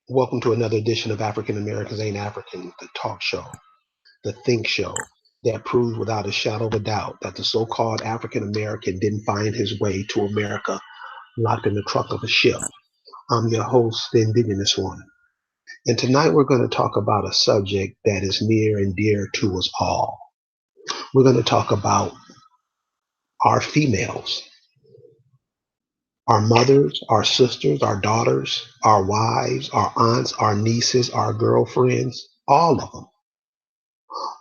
Welcome to another edition of African Americans Ain't African, the talk show, the think show that proves without a shadow of a doubt that the so called African American didn't find his way to America locked in the trunk of a ship. I'm your host, the indigenous one. And tonight we're going to talk about a subject that is near and dear to us all. We're going to talk about our females, our mothers, our sisters, our daughters, our wives, our aunts, our nieces, our girlfriends, all of them.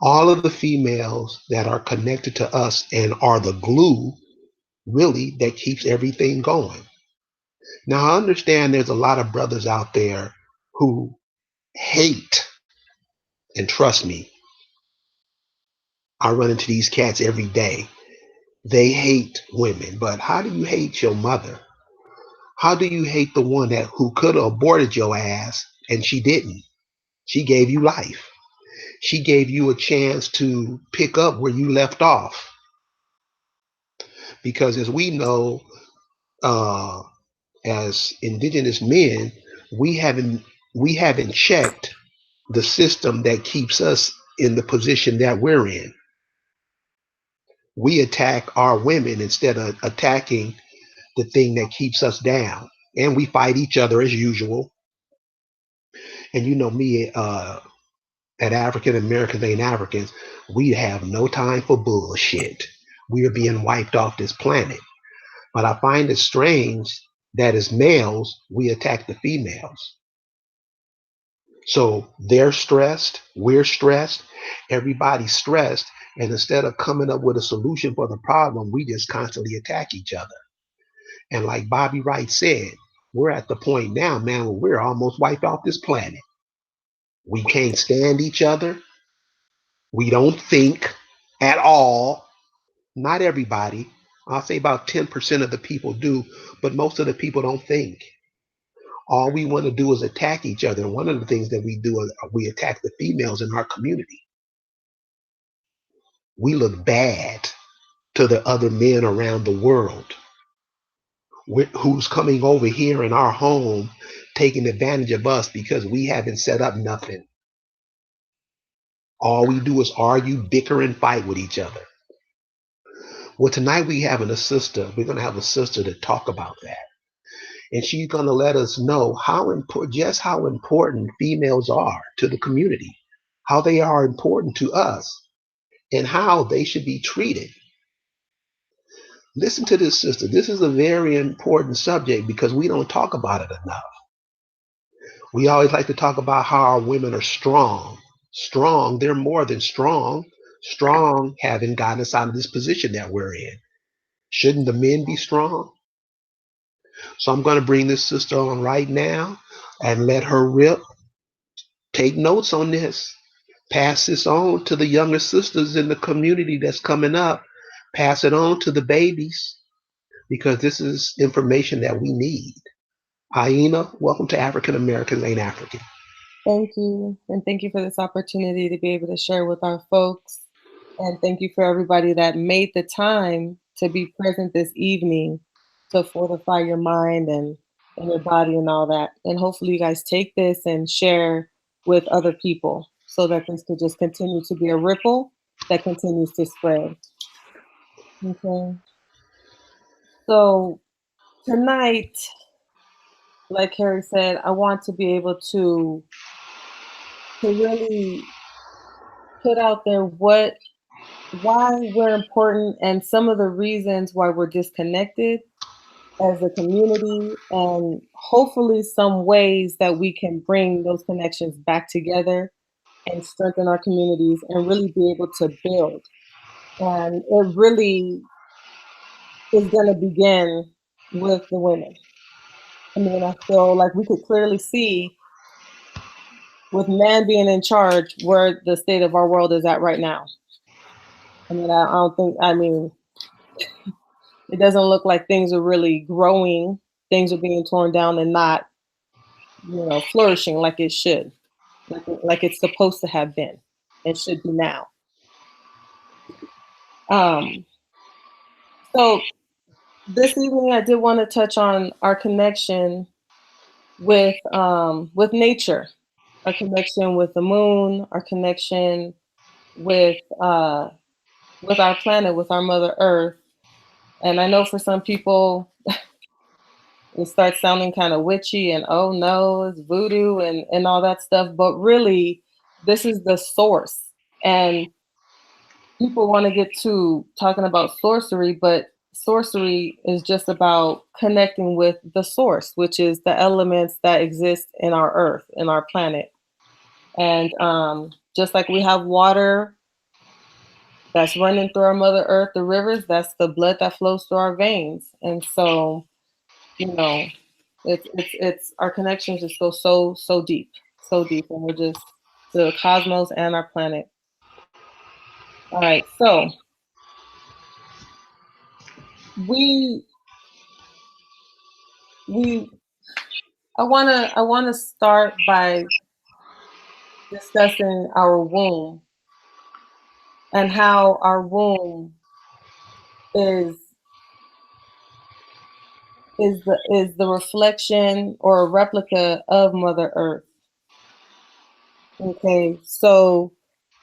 All of the females that are connected to us and are the glue really that keeps everything going. Now, I understand there's a lot of brothers out there who hate, and trust me, I run into these cats every day. They hate women, but how do you hate your mother? How do you hate the one that who could have aborted your ass and she didn't? She gave you life. She gave you a chance to pick up where you left off. Because as we know, uh, as indigenous men, we haven't we haven't checked the system that keeps us in the position that we're in. We attack our women instead of attacking the thing that keeps us down, and we fight each other as usual. And you know me, at African Americans Ain't Africans, we have no time for bullshit. We are being wiped off this planet. But I find it strange that as males, we attack the females. So they're stressed, we're stressed, everybody's stressed. And instead of coming up with a solution for the problem, we just constantly attack each other. And like Bobby Wright said, we're at the point now, man, where we're almost wiped off this planet. We can't stand each other. We don't think at all. Not everybody. I'll say about 10% of the people do, but most of the people don't think. All we want to do is attack each other. And one of the things that we do is we attack the females in our community. We look bad to the other men around the world who's coming over here in our home taking advantage of us because we haven't set up nothing. All we do is argue, bicker, and fight with each other. Well, tonight we having a sister. We're going to have a sister to talk about that. And she's going to let us know how important, just how important females are to the community, how they are important to us, and how they should be treated. Listen to this, sister. This is a very important subject because we don't talk about it enough. We always like to talk about how our women are strong. Strong, they're more than strong. Strong haven't gotten us out of this position that we're in. Shouldn't the men be strong? So I'm going to bring this sister on right now and let her rip. Take notes on this. Pass this on to the younger sisters in the community that's coming up. Pass it on to the babies because this is information that we need. Aina, welcome to African Americans Ain't African. Thank you. And thank you for this opportunity to be able to share with our folks. And thank you for everybody that made the time to be present this evening to fortify your mind and your body and all that. And hopefully, you guys take this and share with other people so that this could just continue to be a ripple that continues to spread. Okay. So, tonight, like Harry said, I want to be able to really put out there why we're important and some of the reasons why we're disconnected as a community, and hopefully some ways that we can bring those connections back together and strengthen our communities and really be able to build. And it really is going to begin with the women. I mean, I feel like we could clearly see with man being in charge where the state of our world is at right now. I mean, I don't think, I mean, it doesn't look like things are really growing. Things are being torn down and not, flourishing like it should, like it's supposed to have been. It should be now. Um, so this evening, I did want to touch on our connection with nature, our connection with the moon, our connection with our planet, with our Mother Earth. And I know for some people it starts sounding kind of witchy and oh no, it's voodoo and all that stuff. But really, this is the source. And people want to get to talking about sorcery, but sorcery is just about connecting with the source, which is the elements that exist in our earth, in our planet. And just like we have water that's running through our Mother Earth, the rivers, that's the blood that flows through our veins. And so, you know, it's our connections just go so deep, so deep, and we're just the cosmos and our planet. All right, so we we I wanna start by discussing our womb and how our womb is is the reflection or a replica of Mother Earth. Okay, so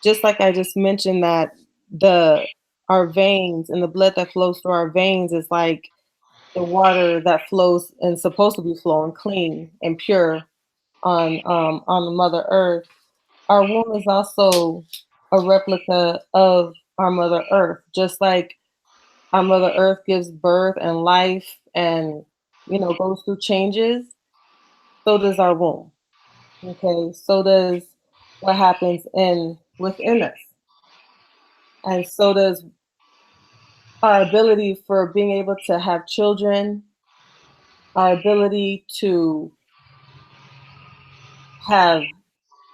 just like I just mentioned that the our veins and the blood that flows through our veins is like the water that flows and supposed to be flowing clean and pure on the Mother Earth. Our womb is also a replica of our Mother Earth, just like our Mother Earth gives birth and life and goes through changes. So does our womb. Okay, so does what happens in within us, and so does our ability for being able to have children, our ability to have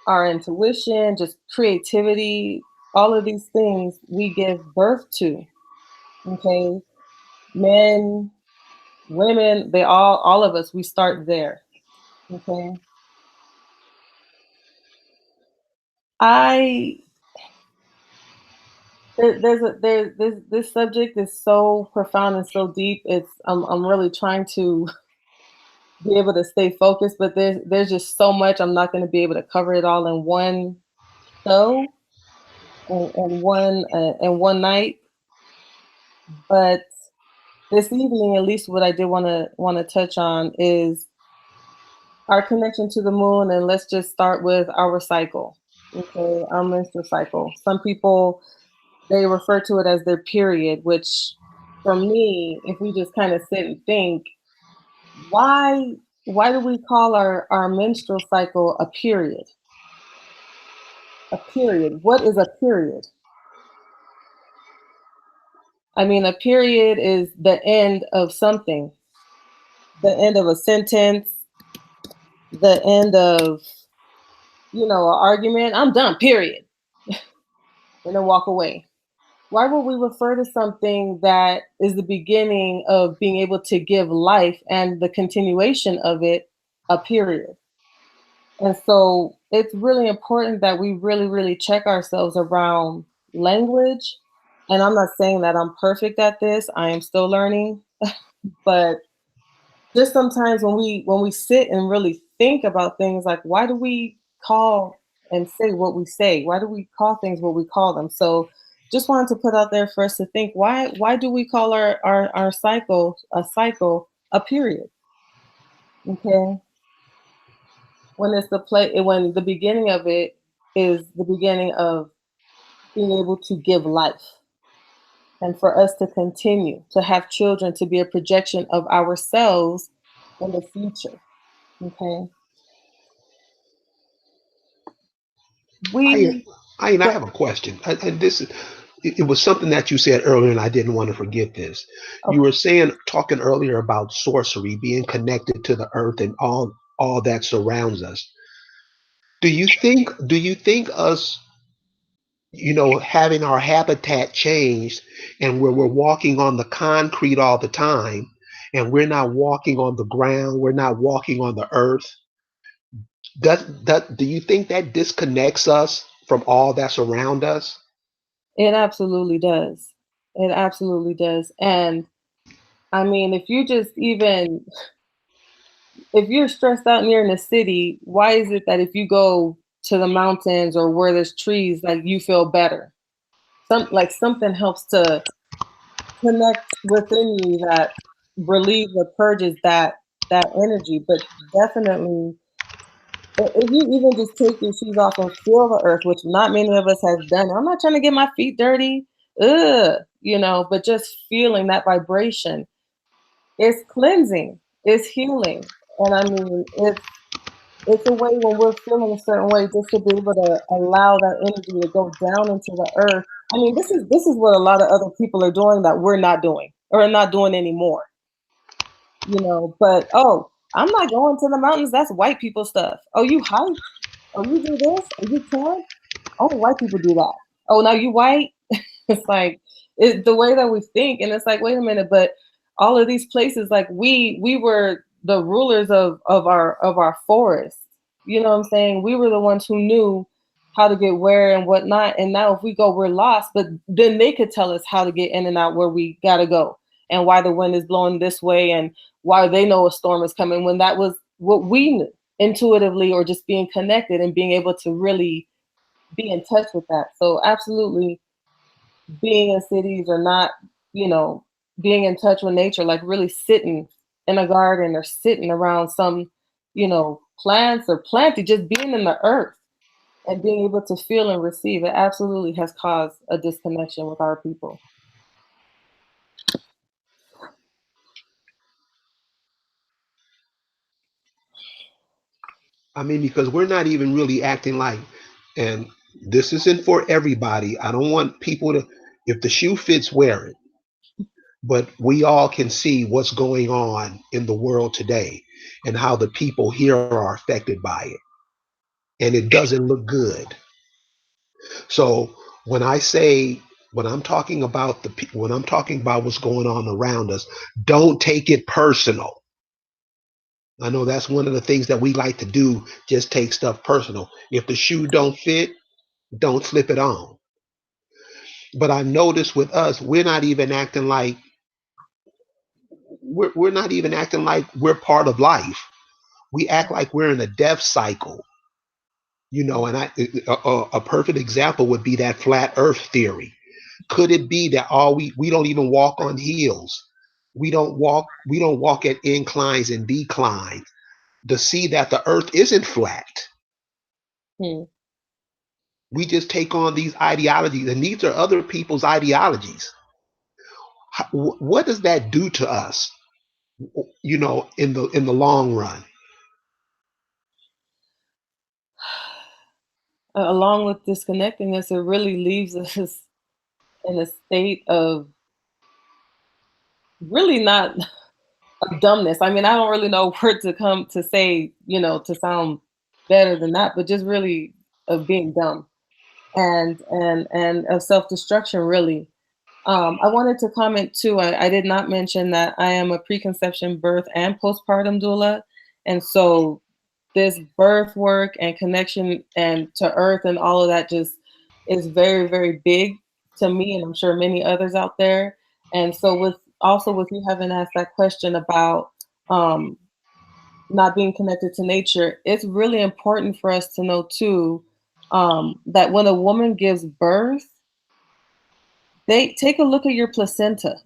our intuition, just creativity, all of these things we give birth to. Okay, men, women, they all of us, we start there. Okay, I there's a there this subject is so profound and so deep. I'm really trying to be able to stay focused, but there's just so much. I'm not going to be able to cover it all in one show and one night. But this evening, at least, what I did want to touch on is our connection to the moon, and let's just start with our cycle. Okay, our menstrual cycle. Some people they refer to it as their period, which for me, if we just kind of sit and think, why why do we call our menstrual cycle a period? A period. What is a period? I mean, a period is the end of something, the end of a sentence, the end of, an argument. I'm done, period. And then walk away. Why would we refer to something that is the beginning of being able to give life and the continuation of it a period? And so it's really important that we really, really check ourselves around language. And I'm not saying that I'm perfect at this, I am still learning. But just sometimes when we sit and really think about things like why do we call and say what we say? Why do we call things what we call them? So just wanted to put out there for us to think why do we call our cycle a period? Okay. When it's when the beginning of it is the beginning of being able to give life and for us to continue to have children to be a projection of ourselves in the future. Okay. I We I have a question. This it was something that you said earlier, and I didn't want to forget this. You Okay. were talking earlier about sorcery being connected to the earth and all that surrounds us. Do you think us, having our habitat changed and where we're walking on the concrete all the time, and we're not walking on the ground, we're not walking on the earth? Do you think that disconnects us from all that's around us? It absolutely does. It absolutely does. And I mean, if you just even if you're stressed out and you're in a city, why is it that if you go to the mountains or where there's trees, like you feel better? Something helps to connect within you that relieves or purges that energy. But definitely, if you even just take your shoes off and feel the earth, which not many of us has done. I'm not trying to get my feet dirty, but just feeling that vibration, it's cleansing, it's healing, and I mean, it's a way when we're feeling a certain way just to be able to allow that energy to go down into the earth. I mean, this is what a lot of other people are doing that we're not doing or not doing anymore. But oh, I'm not going to the mountains. That's white people stuff. Oh, you hike? Oh, you do this? Oh, you camp? Only white people do that. Oh, now you white? It's like the way that we think, and it's like, wait a minute, but all of these places, like we were the rulers of our forest. You know what I'm saying? We were the ones who knew how to get where and whatnot. And now if we go, we're lost. But then they could tell us how to get in and out where we gotta go and why the wind is blowing this way and why they know a storm is coming when that was what we knew intuitively or just being connected and being able to really be in touch with that. So absolutely being in cities or not, you know, being in touch with nature, like really sitting in a garden or sitting around some, plants or planting, just being in the earth and being able to feel and receive, it absolutely has caused a disconnection with our people. I mean, because we're not even really acting like, and this isn't for everybody. I don't want people to, if the shoe fits, wear it. But we all can see what's going on in the world today and how the people here are affected by it. And it doesn't look good. So when I say, when I'm talking about what's going on around us, don't take it personal. I know that's one of the things that we like to do, just take stuff personal. If the shoe don't fit, don't slip it on. But I noticed with us, we're not even acting like we're part of life. We act like we're in a death cycle, and a perfect example would be that flat earth theory. Could it be that all we don't even walk on heels? We don't walk at inclines and declines to see that the earth isn't flat. Hmm. We just take on these ideologies, and these are other people's ideologies. What does that do to us, in the long run? Along with disconnecting us, it really leaves us in a state of really not of dumbness. I mean, I don't really know where to come to say, to sound better than that, but just really of being dumb and of self-destruction, really. I wanted to comment too. I did not mention that I am a preconception, birth, and postpartum doula, and so this birth work and connection and to earth and all of that just is very, very big to me, and I'm sure many others out there. And so with you having asked that question about um, not being connected to nature, it's really important for us to know too that when a woman gives birth, they take a look at your placenta.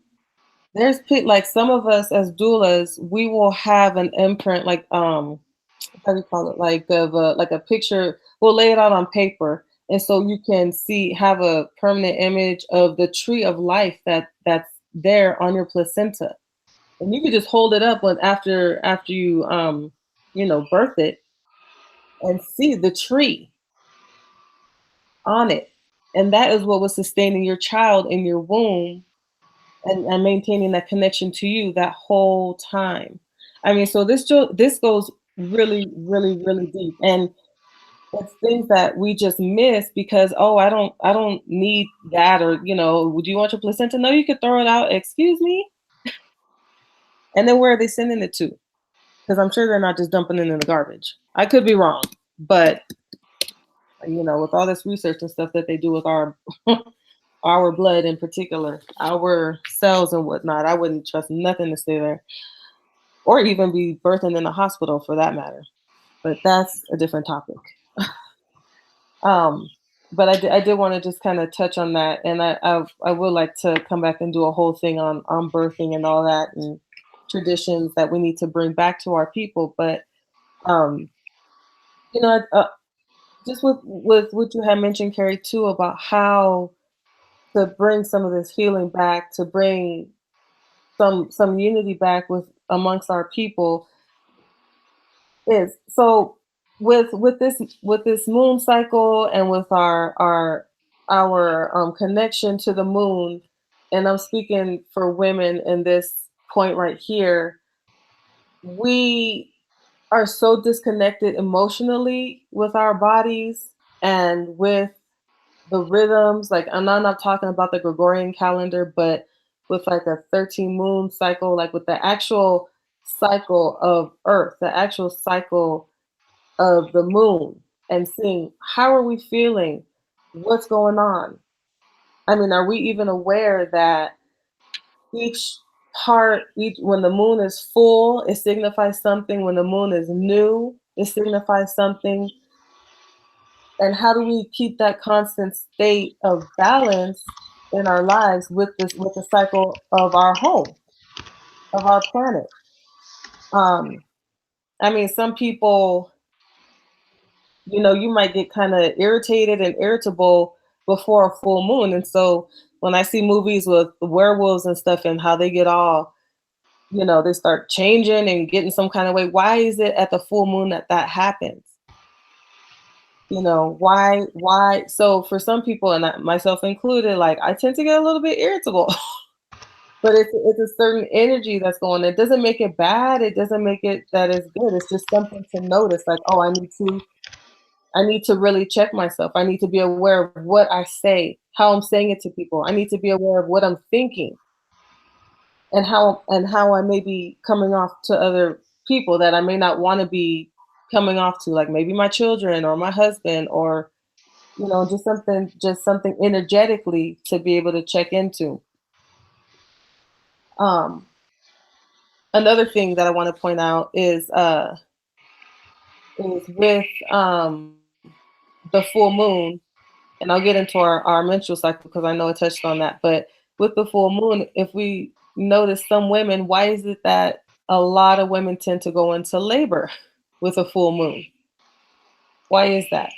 Like some of us as doulas, we will have an imprint, like how do you call it, like of like a picture. We'll lay it out on paper, and so you can have a permanent image of the tree of life that's there on your placenta, and you can just hold it up after you birth it and see the tree on it, and that is what was sustaining your child in your womb and maintaining that connection to you that whole time. I mean, so this goes really, really, really deep, and it's things that we just miss because I don't need that, or would you want your placenta? No, you could throw it out. Excuse me. And then where are they sending it to? Because I'm sure they're not just dumping it in the garbage. I could be wrong, but with all this research and stuff that they do with our our blood in particular, our cells and whatnot, I wouldn't trust nothing to stay there. or even be birthing in a hospital for that matter. But that's a different topic. Um, but I did want to just kind of touch on that, and I would like to come back and do a whole thing on birthing and all that, and traditions that we need to bring back to our people. But um, you know, just with what you had mentioned, Carrie, too, about how to bring some of this healing back, to bring some unity back with amongst our people, is so with this moon cycle and with our connection to the moon, and I'm speaking for women in this point right here, we are so disconnected emotionally with our bodies and with the rhythms. Like, I'm not talking about the Gregorian calendar, but with like a 13 moon cycle, like with the actual cycle of Earth, the actual cycle of the moon, and seeing how are we feeling, what's going on. I mean, are we even aware that each when the moon is full, it signifies something. When the moon is new, it signifies something. And how do we keep that constant state of balance in our lives with the cycle of our home, of our planet? Um, I mean, some people, you might get kind of irritated and irritable before a full moon. And so when I see movies with the werewolves and stuff and how they get all, they start changing and getting some kind of way. Why is it at the full moon that happens? Why? So for some people, and myself included, like, I tend to get a little bit irritable. But it's a certain energy that's going. It doesn't make it bad. It doesn't make it that it's good. It's just something to notice. Like, oh, I need to really check myself. I need to be aware of what I say, how I'm saying it to people. I need to be aware of what I'm thinking, and how I may be coming off to other people that I may not want to be coming off to, like maybe my children or my husband, or just something energetically to be able to check into. Um, Another thing that I want to point out is with the full moon, and I'll get into our menstrual cycle because I know it touched on that. But with the full moon, if we notice some women, why is it that a lot of women tend to go into labor with a full moon? Why is that?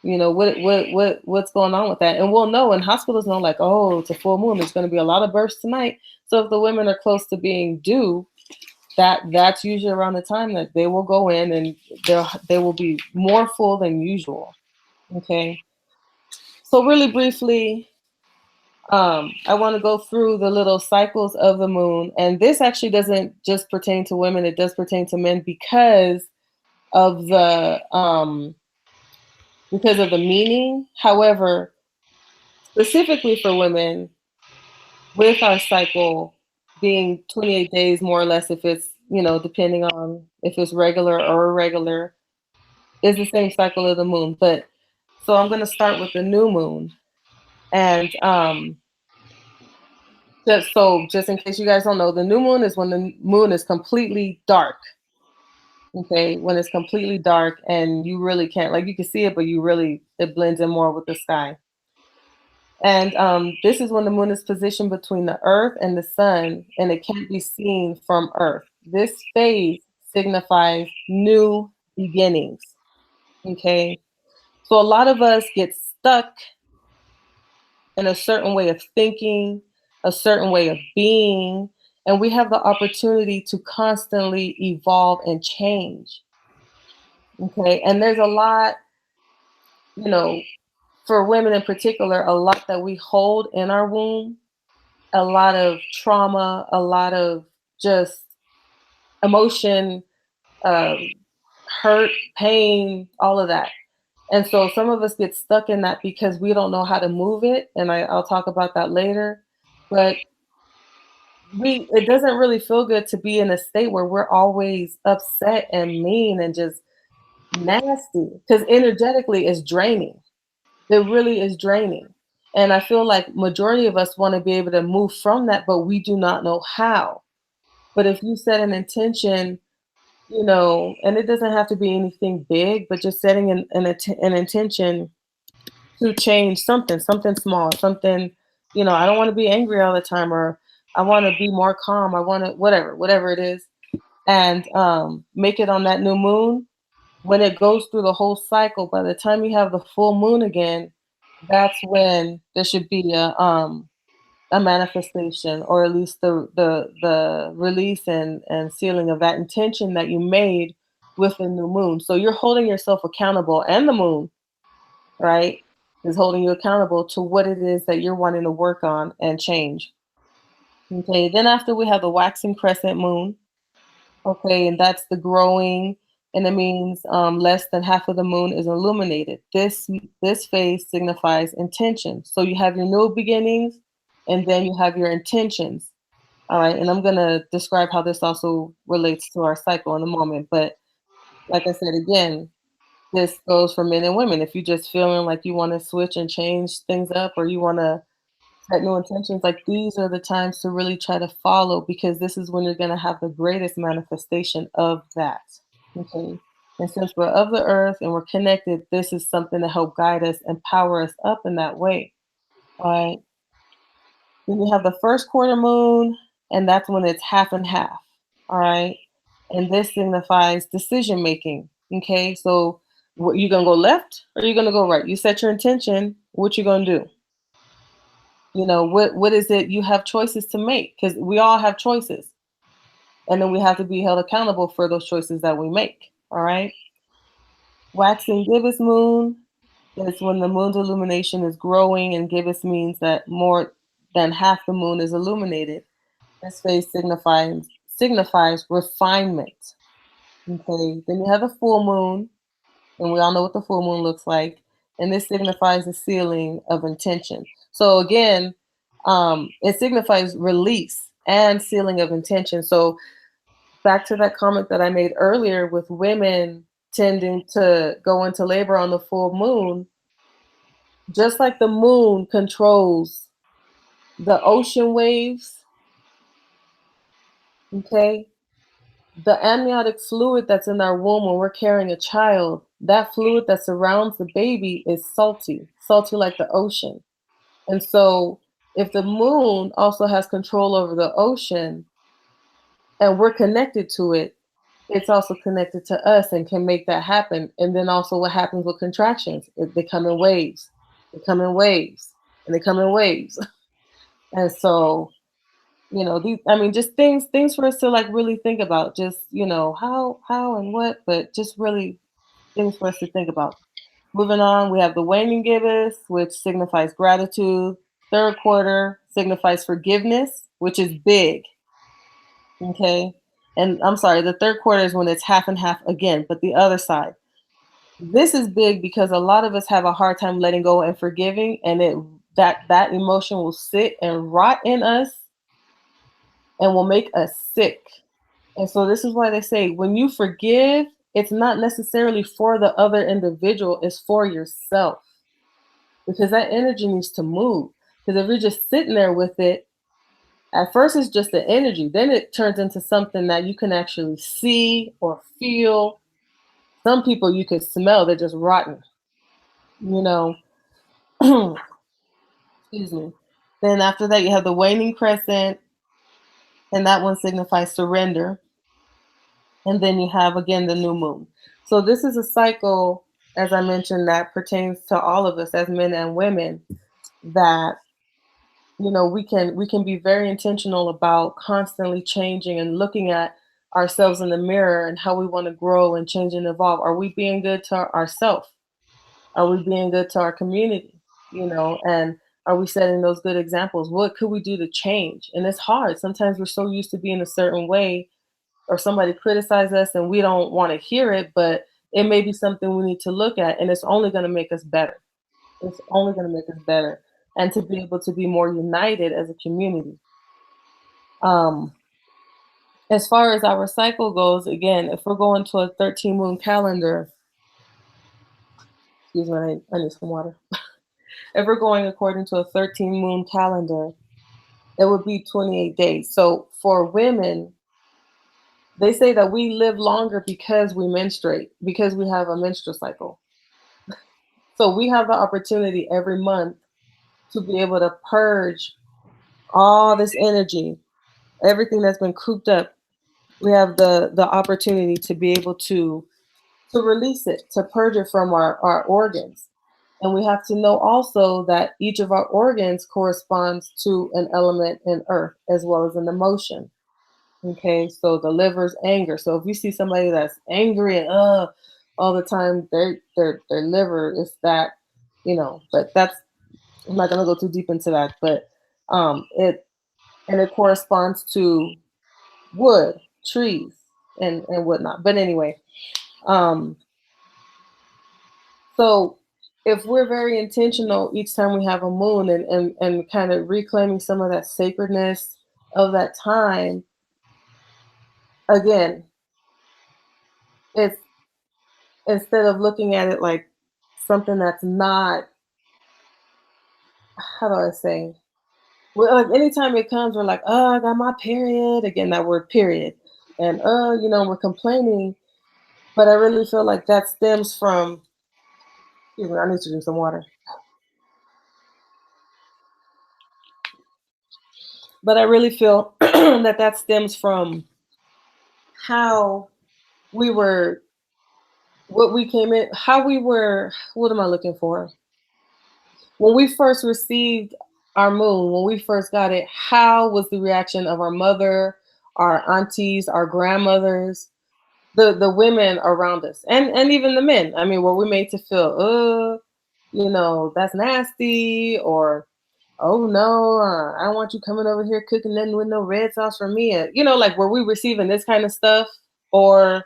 What's going on with that? And we'll know, and hospitals know, like, oh, it's a full moon, there's going to be a lot of births tonight. So if the women are close to being due, that's usually around the time that they will go in, and they will be more full than usual. Okay. So really briefly, I want to go through the little cycles of the moon, and this actually doesn't just pertain to women; it does pertain to men because of the meaning. However, specifically for women, with our cycle being 28 days more or less, if it's depending on if it's regular or irregular, is the same cycle of the moon. But so I'm going to start with the new moon, and just in case you guys don't know, the new moon is when the moon is completely dark. Okay, when it's completely dark and you really can't, like, you can see it, but it blends in more with the sky. And this is when the moon is positioned between the earth and the sun, and it can't be seen from earth. This phase signifies new beginnings. Okay, so a lot of us get stuck in a certain way of thinking, a certain way of being, and we have the opportunity to constantly evolve and change. Okay, and there's a lot, you know, for women in particular, a lot that we hold in our womb, a lot of trauma, a lot of just emotion, um, hurt, pain, all of that. And so some of us get stuck in that because we don't know how to move it. And I'll talk about that later. But it doesn't really feel good to be in a state where we're always upset and mean and just nasty, because energetically it's draining. It really is draining. And I feel like majority of us want to be able to move from that, but we do not know how. But if you set an intention, and it doesn't have to be anything big, but just setting an intention to change something small, something, I don't want to be angry all the time, or I want to be more calm. I want to, whatever it is, and make it on that new moon. When it goes through the whole cycle, by the time you have the full moon again, that's when there should be a manifestation, or at least the release and sealing of that intention that you made with the new moon. So you're holding yourself accountable, and the moon, right, is holding you accountable to what it is that you're wanting to work on and change. Okay, then after we have the waxing crescent moon, okay, and that's the growing, and it means less than half of the moon is illuminated. This phase signifies intention. So you have your new beginnings, and then you have your intentions. All right, and I'm gonna describe how this also relates to our cycle in a moment. But like I said again, this goes for men and women. If you're just feeling like you want to switch and change things up, or you want to set new intentions, like these are the times to really try to follow, because this is when you're going to have the greatest manifestation of that. Okay. And since we're of the earth and we're connected, this is something to help guide us and power us up in that way. All right. Then you have the first quarter moon, and that's when it's half and half. All right. And this signifies decision making. Okay. So what, you gonna go left or you gonna go right? You set your intention, what you gonna do? What is it? You have choices to make, because we all have choices. And then we have to be held accountable for those choices that we make. All right. Waxing gibbous moon is when the moon's illumination is growing, and gibbous means that more than half the moon is illuminated. This phase signifies refinement. Okay. Then you have the full moon, and we all know what the full moon looks like. And this signifies the sealing of intention. So again, it signifies release and sealing of intention. So back to that comment that I made earlier, with women tending to go into labor on the full moon, just like the moon controls the ocean waves, okay, the amniotic fluid that's in our womb when we're carrying a child, that fluid that surrounds the baby is salty like the ocean. And so if the moon also has control over the ocean and we're connected to it, it's also connected to us and can make that happen. And then also what happens with contractions, they come in waves, they come in waves, and they come in waves. And so, just things for us to like really think about, just, how and what, but just really things for us to think about. Moving on, we have the waning gibbous, which signifies gratitude. Third quarter signifies forgiveness, which is big. Okay. And I'm sorry, the third quarter is when it's half and half again, but the other side. This is big because a lot of us have a hard time letting go and forgiving, and that emotion will sit and rot in us and will make us sick. And so this is why they say when you forgive, it's not necessarily for the other individual, it's for yourself. Because that energy needs to move. Because if you're just sitting there with it, at first it's just the energy, then it turns into something that you can actually see or feel. Some people you can smell, they're just rotten, you know. Excuse me. Then after that, you have the waning crescent, and that one signifies surrender. And then you have again the new moon. So this is a cycle, as I mentioned, that pertains to all of us as men and women, that we can be very intentional about constantly changing and looking at ourselves in the mirror and how we want to grow and change and evolve. Are we being good to ourselves? Are we being good to our community? And are we setting those good examples? What could we do to change? And it's hard. Sometimes we're so used to being a certain way, or somebody criticize us and we don't want to hear it, but it may be something we need to look at, and it's only going to make us better. It's only going to make us better, and to be able to be more united as a community. As far as our cycle goes, again, if we're going to a 13 moon calendar, excuse me, I need some water. If we're going according to a 13 moon calendar, it would be 28 days. So for women, They say that we live longer because we menstruate, because we have a menstrual cycle. So we have the opportunity every month to be able to purge all this energy, everything that's been cooped up. We have the opportunity to be able to release it, to purge it from our organs. And we have to know also that each of our organs corresponds to an element in earth as well as an emotion. Okay, so the liver's anger. So if you see somebody that's angry and all the time, their liver is that, but that's, I'm not gonna go too deep into that, but it and it corresponds to wood, trees, and whatnot. But anyway, um, so if we're very intentional each time we have a moon and kind of reclaiming some of that sacredness of that time, again, it's instead of looking at it like something that's not, how do I say? Well, like anytime it comes, we're like, oh, I got my period. Again, that word period. And we're complaining, but I really feel like that stems from, excuse me, I need to drink some water. But I really feel that stems from how we were, what we came in, how we were, what am I looking for? When we first received our moon, when we first got it, how was the reaction of our mother, our aunties, our grandmothers, the women around us, and even the men? I mean, were we made to feel, that's nasty, or oh no, I don't want you coming over here cooking nothing with no red sauce for me? Like, were we receiving this kind of stuff, or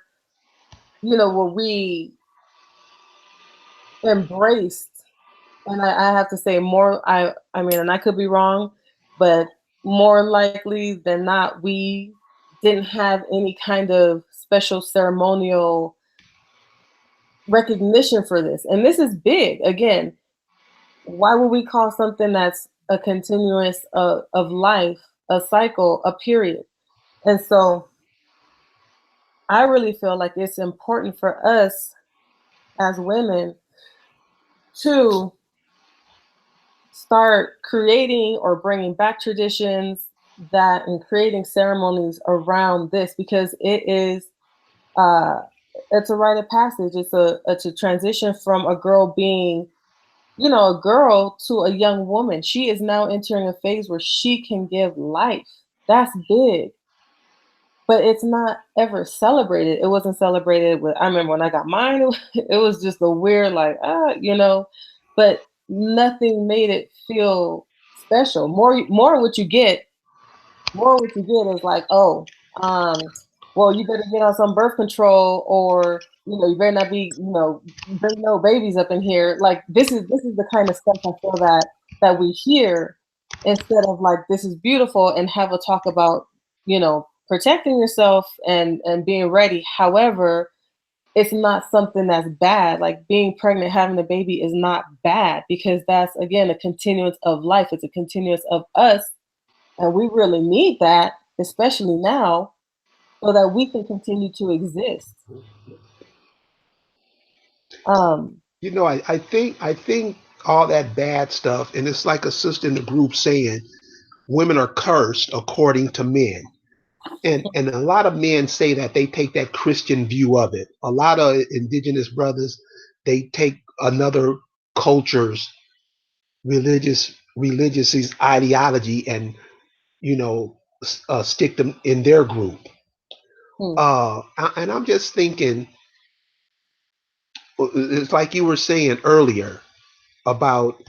were we embraced? And I have to say more. I mean, and I could be wrong, but more likely than not, we didn't have any kind of special ceremonial recognition for this. And this is big. Again, why would we call something that's a continuous of life, a cycle, a period? And so I really feel like it's important for us as women to start creating or bringing back traditions that and creating ceremonies around this, because it is uh it's a rite of passage. It's a transition from a girl being, a girl to a young woman. She is now entering a phase where she can give life. That's big. But it's not ever celebrated. It wasn't celebrated with, I remember when I got mine, it was just a weird, like, but nothing made it feel special. More what you get, more what you get is like, oh, well, you better get on some birth control, or you better not be, bring no babies up in here. Like, this is the kind of stuff I feel that we hear, instead of like, this is beautiful, and have a talk about, protecting yourself and being ready. However, it's not something that's bad. Like, being pregnant, having a baby is not bad, because that's, again, a continuance of life. It's a continuance of us, and we really need that, especially now, so that we can continue to exist. Um, I think all that bad stuff, and it's like a sister in the group saying women are cursed according to men. And a lot of men say that they take that Christian view of it. A lot of indigenous brothers, they take another culture's religious ideology and stick them in their group. hmm, And I'm just thinking, it's like you were saying earlier about,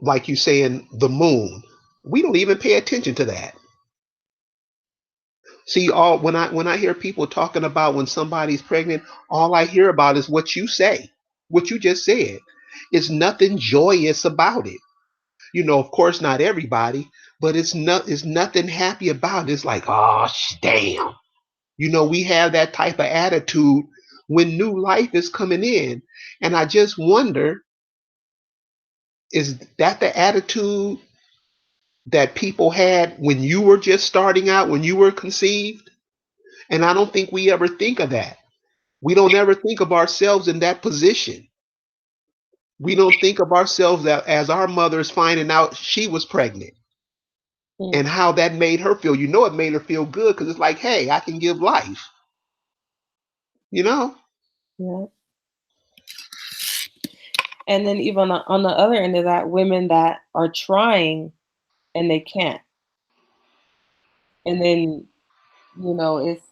like you saying the moon. We don't even pay attention to that. See, all when I hear people talking about when somebody's pregnant, all I hear about is what you say, what you just said. It's nothing joyous about it. Of course, not everybody, but it's nothing happy about it. It's like, oh, damn. We have that type of attitude when new life is coming in. And I just wonder, is that the attitude that people had when you were just starting out, when you were conceived. And I don't think we ever think of that. We don't ever think of ourselves in that position. We don't think of ourselves as our mother's finding out she was pregnant Mm. and how that made her feel. You know, it made her feel good because it's like, hey, I can give life, you know? Yeah. And then even on the other end of that, women that are trying and they can't. And then, it's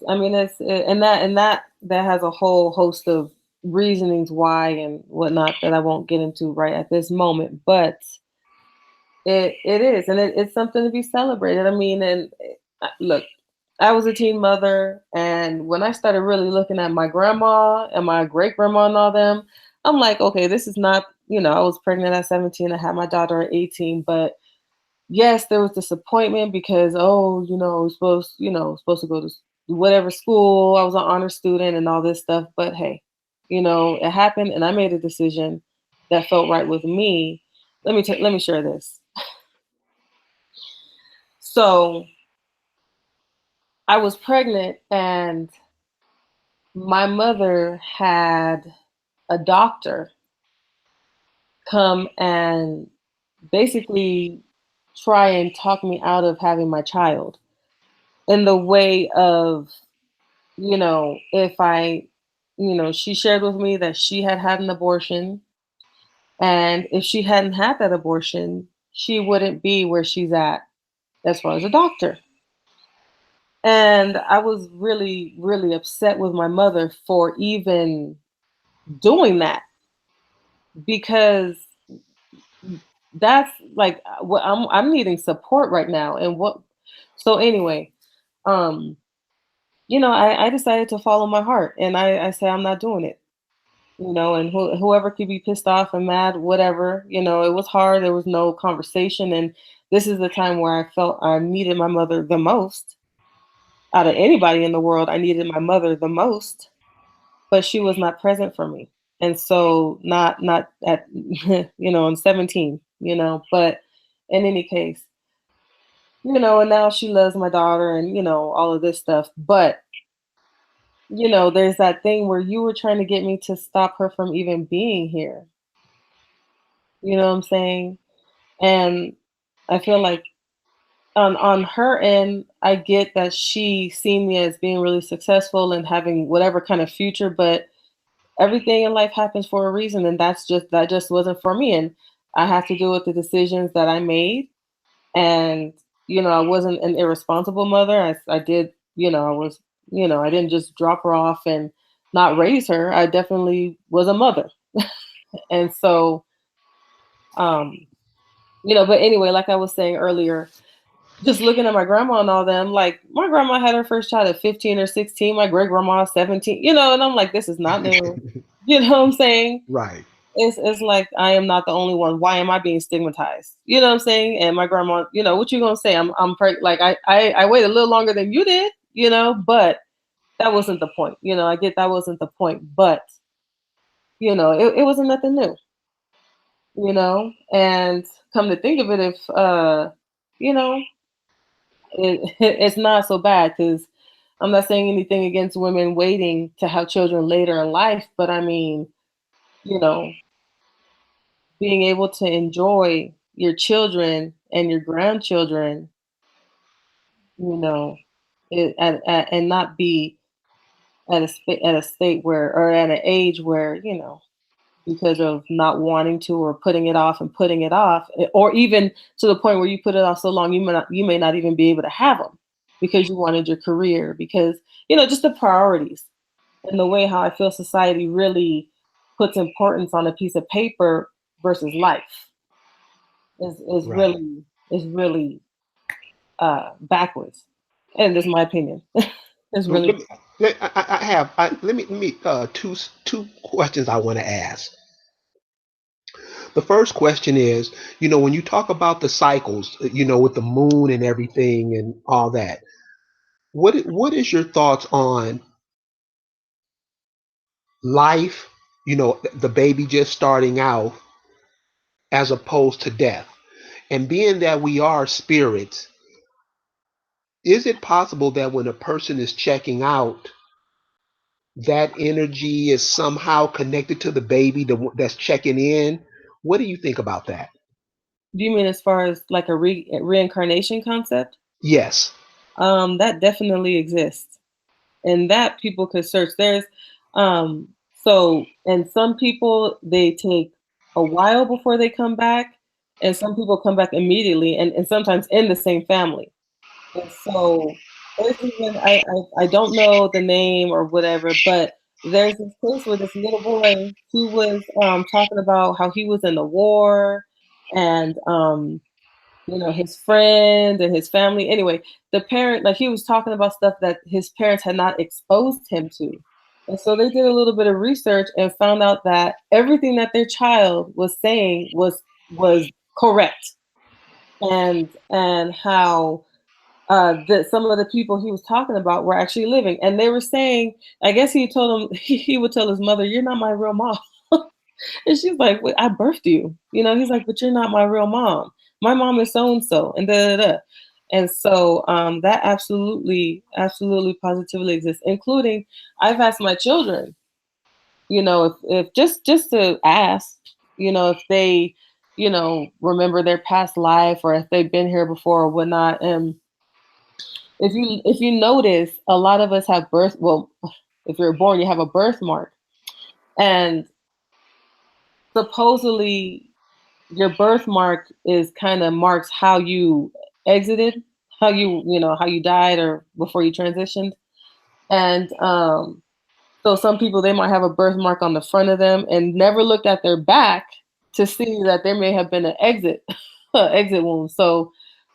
I mean, and that has a whole host of reasonings why and whatnot that I won't get into right at this moment, but it is, and it's something to be celebrated. I mean, and look, I was a teen mother, and when I started really looking at my grandma and my great grandma and all them, I'm like, okay, this is not, I was pregnant at 17, I had my daughter at 18, but yes, there was disappointment because, oh, I was supposed to go to whatever school. I was an honor student and all this stuff. But hey, it happened, and I made a decision that felt right with me. Let me share this. So I was pregnant, and my mother had a doctor come and basically try and talk me out of having my child in the way of, if she shared with me that she had had an abortion, and if she hadn't had that abortion, she wouldn't be where she's at as far as a doctor. And I was really, really upset with my mother for even doing that, because that's like what I'm needing support right now. And what, so anyway, um, I decided to follow my heart, and I say I'm not doing it. And whoever could be pissed off and mad, whatever, it was hard. There was no conversation. And this is the time where I felt I needed my mother the most. Out of anybody in the world, I needed my mother the most, but she was not present for me. And so, not at, I'm 17, but in any case, and now she loves my daughter and, all of this stuff. But, there's that thing where you were trying to get me to stop her from even being here. You know what I'm saying? And I feel like on her end, I get that she seen me as being really successful and having whatever kind of future, but everything in life happens for a reason, and that just wasn't for me. And I have to deal with the decisions that I made. And I wasn't an irresponsible mother. I did, I was, I didn't just drop her off and not raise her. I definitely was a mother. And so, um, but anyway, like I was saying earlier, just looking at my grandma and all them, like my grandma had her first child at 15 or 16, my great grandma 17, and I'm like, this is not new. You know what I'm saying? Right. It's like I am not the only one. Why am I being stigmatized? You know what I'm saying? And my grandma, what you gonna say? I'm like I waited a little longer than you did, but that wasn't the point. I get that wasn't the point, but it wasn't nothing new, and come to think of it, if you know, it's not so bad, because I'm not saying anything against women waiting to have children later in life, but I mean, you know, being able to enjoy your children and your grandchildren, you know, and not be at a state where, or at an age where, because of not wanting to, or putting it off and putting it off, or even to the point where you put it off so long you may not even be able to have them because you wanted your career, because just the priorities and the way how I feel society really puts importance on a piece of paper versus life is Right. really backwards, and this is my opinion. It's Let really. me, let me two questions I want to ask. The first question is, when you talk about the cycles, with the moon and everything and all that, what is your thoughts on life? The baby just starting out, as opposed to death. And being that we are spirits, is it possible that when a person is checking out, that energy is somehow connected to the baby that's checking in? What do you think about that? Do you mean as far as like a reincarnation concept? Yes. That definitely exists, and that people could search. There's so and some people they take a while before they come back, and some people come back immediately, and sometimes in the same family. And so there's even I don't know the name or whatever, but there's this case where this little boy he was talking about how he was in the war and his friend and his family. Anyway, the parent, like he was talking about stuff that his parents had not exposed him to. And so they did a little bit of research and found out that everything that their child was saying was correct. And how that some of the people he was talking about were actually living. And they were saying, I guess he told him he would tell his mother, "You're not my real mom." And she's like, "Wait, I birthed you." He's like, "But you're not my real mom. My mom is so and so," and da da da. And so that absolutely, absolutely, positively exists. Including, I've asked my children, if just to ask, if they, remember their past life or if they've been here before or whatnot. And if you notice, a lot of us have birth. Well, if you're born, you have a birthmark, and supposedly your birthmark is kind of marks how you exited, how you died or before you transitioned. And so some people they might have a birthmark on the front of them and never looked at their back to see that there may have been an exit exit wound. So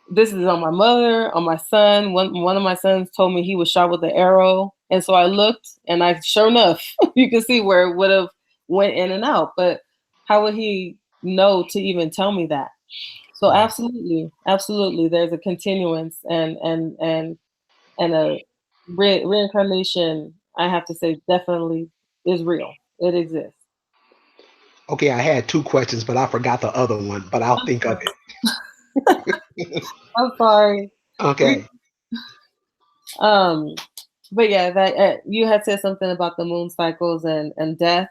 this is on my mother, on my son. One of my sons told me he was shot with an arrow, and so I looked, and I sure enough, you can see where it would have went in and out. But how would he know to even tell me that? So absolutely, absolutely, there's a continuance and a reincarnation. I have to say, definitely is real. It exists. Okay, I had two questions, but I forgot the other one, but I'll think of it. I'm sorry. Okay. Um, but yeah, that you had said something about the moon cycles and death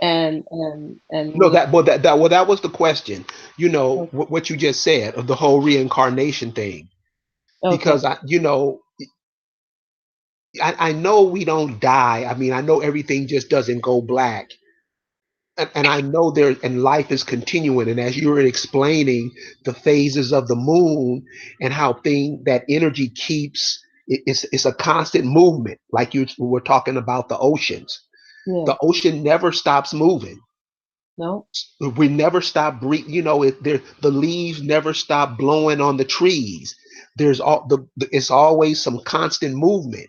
and No, what. that was the question. Okay. What you just said of the whole reincarnation thing. Okay. Because I know we don't die. I mean, I know everything just doesn't go black. And I know there and life is continuing. And as you were explaining the phases of the moon and how that energy keeps it's a constant movement, like you were talking about the oceans. Yeah. The ocean never stops moving. No. We never stop breathing. The leaves never stop blowing on the trees. There's it's always some constant movement.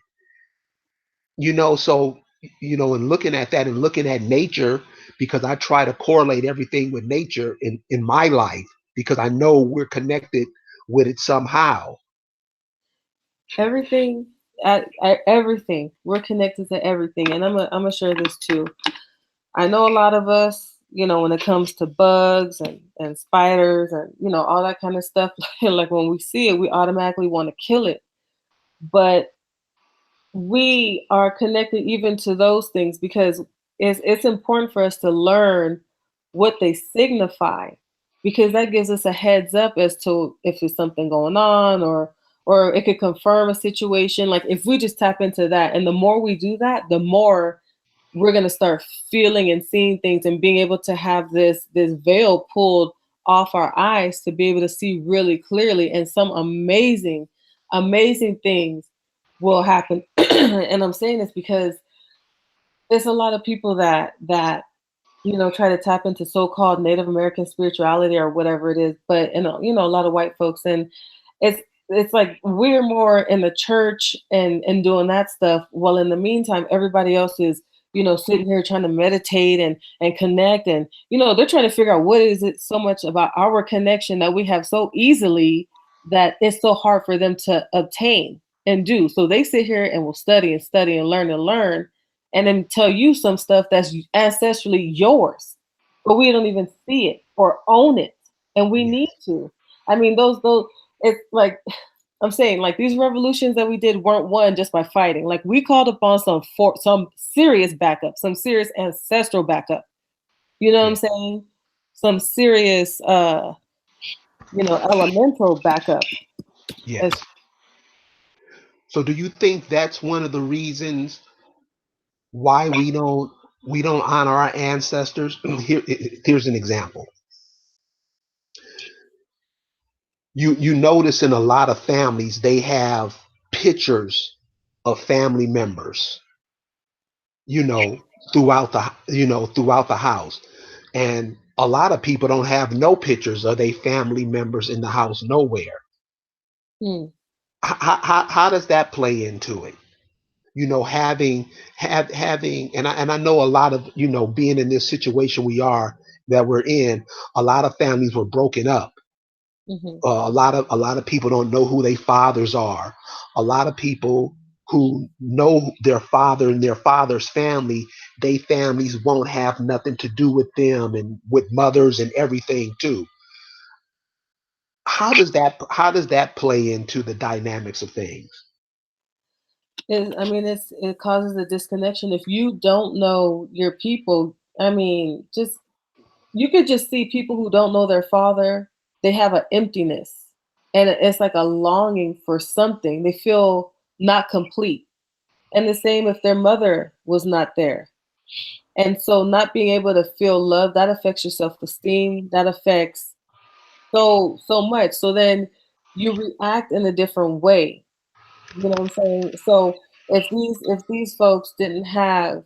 So and looking at that and looking at nature, because I try to correlate everything with nature in my life, because I know we're connected with it somehow. Everything. At everything. We're connected to everything, and I'm gonna share this too. I know a lot of us, when it comes to bugs and spiders and all that kind of stuff, like when we see it, we automatically want to kill it. But we are connected even to those things because it's important for us to learn what they signify, because that gives us a heads up as to if there's something going on, or it could confirm a situation. Like if we just tap into that, and the more we do that, the more we're going to start feeling and seeing things and being able to have this veil pulled off our eyes to be able to see really clearly, and some amazing things will happen. And I'm saying this because there's a lot of people that try to tap into so-called Native American spirituality or whatever it is, but a lot of white folks, and it's like we're more in the church and doing that stuff, while in the meantime everybody else is sitting here trying to meditate and connect, and they're trying to figure out what is it so much about our connection that we have so easily that it's so hard for them to obtain and do. So they sit here and will study and learn, and then tell you some stuff that's ancestrally yours, but we don't even see it. or own it. And we Yes. need to. I mean, those, it's like, I'm saying, like, these revolutions that we did weren't won just by fighting. Like, we called upon some serious backup, some serious ancestral backup. You know what I'm Yes. saying? Some serious, elemental backup. As, Yes. So do you think that's one of the reasons why we don't honor our ancestors? Here's an example. You notice in a lot of families they have pictures of family members, you know, throughout the house. And a lot of people don't have no pictures of their family members in the house nowhere. hmm, How does that play into it? Having, and I know a lot of, being in this situation that we're in, a lot of families were broken up. hmm. A lot of people don't know who their fathers are. A lot of people who know their father and their father's family, they families won't have nothing to do with them and with mothers and everything too. How does that play into the dynamics of things? I mean, it causes a disconnection if you don't know your people. I mean, just you could just see people who don't know their father. They have an emptiness, and it's like a longing for something. They feel not complete. And the same if their mother was not there. And so, not being able to feel love, that affects your self esteem. That affects so much. So then you react in a different way. You know what I'm saying? So if these folks didn't have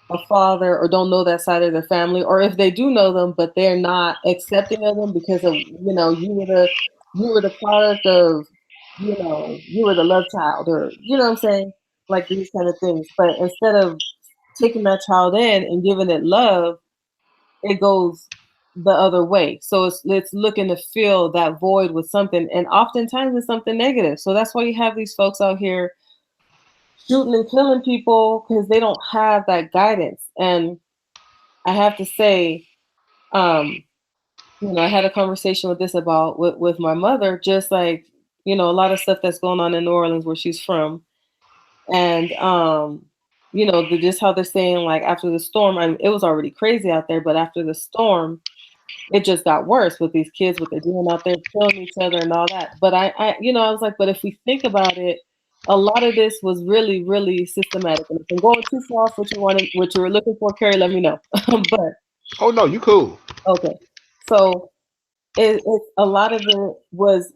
a father or don't know that side of their family, or if they do know them but they're not accepting of them because of you were the product of you were the love child, or you know what I'm saying, like these kind of things. But instead of taking that child in and giving it love, it goes the other way. So it's looking to fill that void with something, and oftentimes it's something negative. So that's why you have these folks out here shooting and killing people because they don't have that guidance. And I have to say, um, I had a conversation with my mother, just like, a lot of stuff that's going on in New Orleans where she's from. And just how they're saying, like, after the storm, I mean, it was already crazy out there, but after the storm, it just got worse with these kids, what they're doing out there, killing each other and all that. But I was like, but if we think about it, a lot of this was really, really systematic. And if I'm going too far off what you were looking for, Carrie, let me know. But Oh no, you cool. okay, so a lot of it was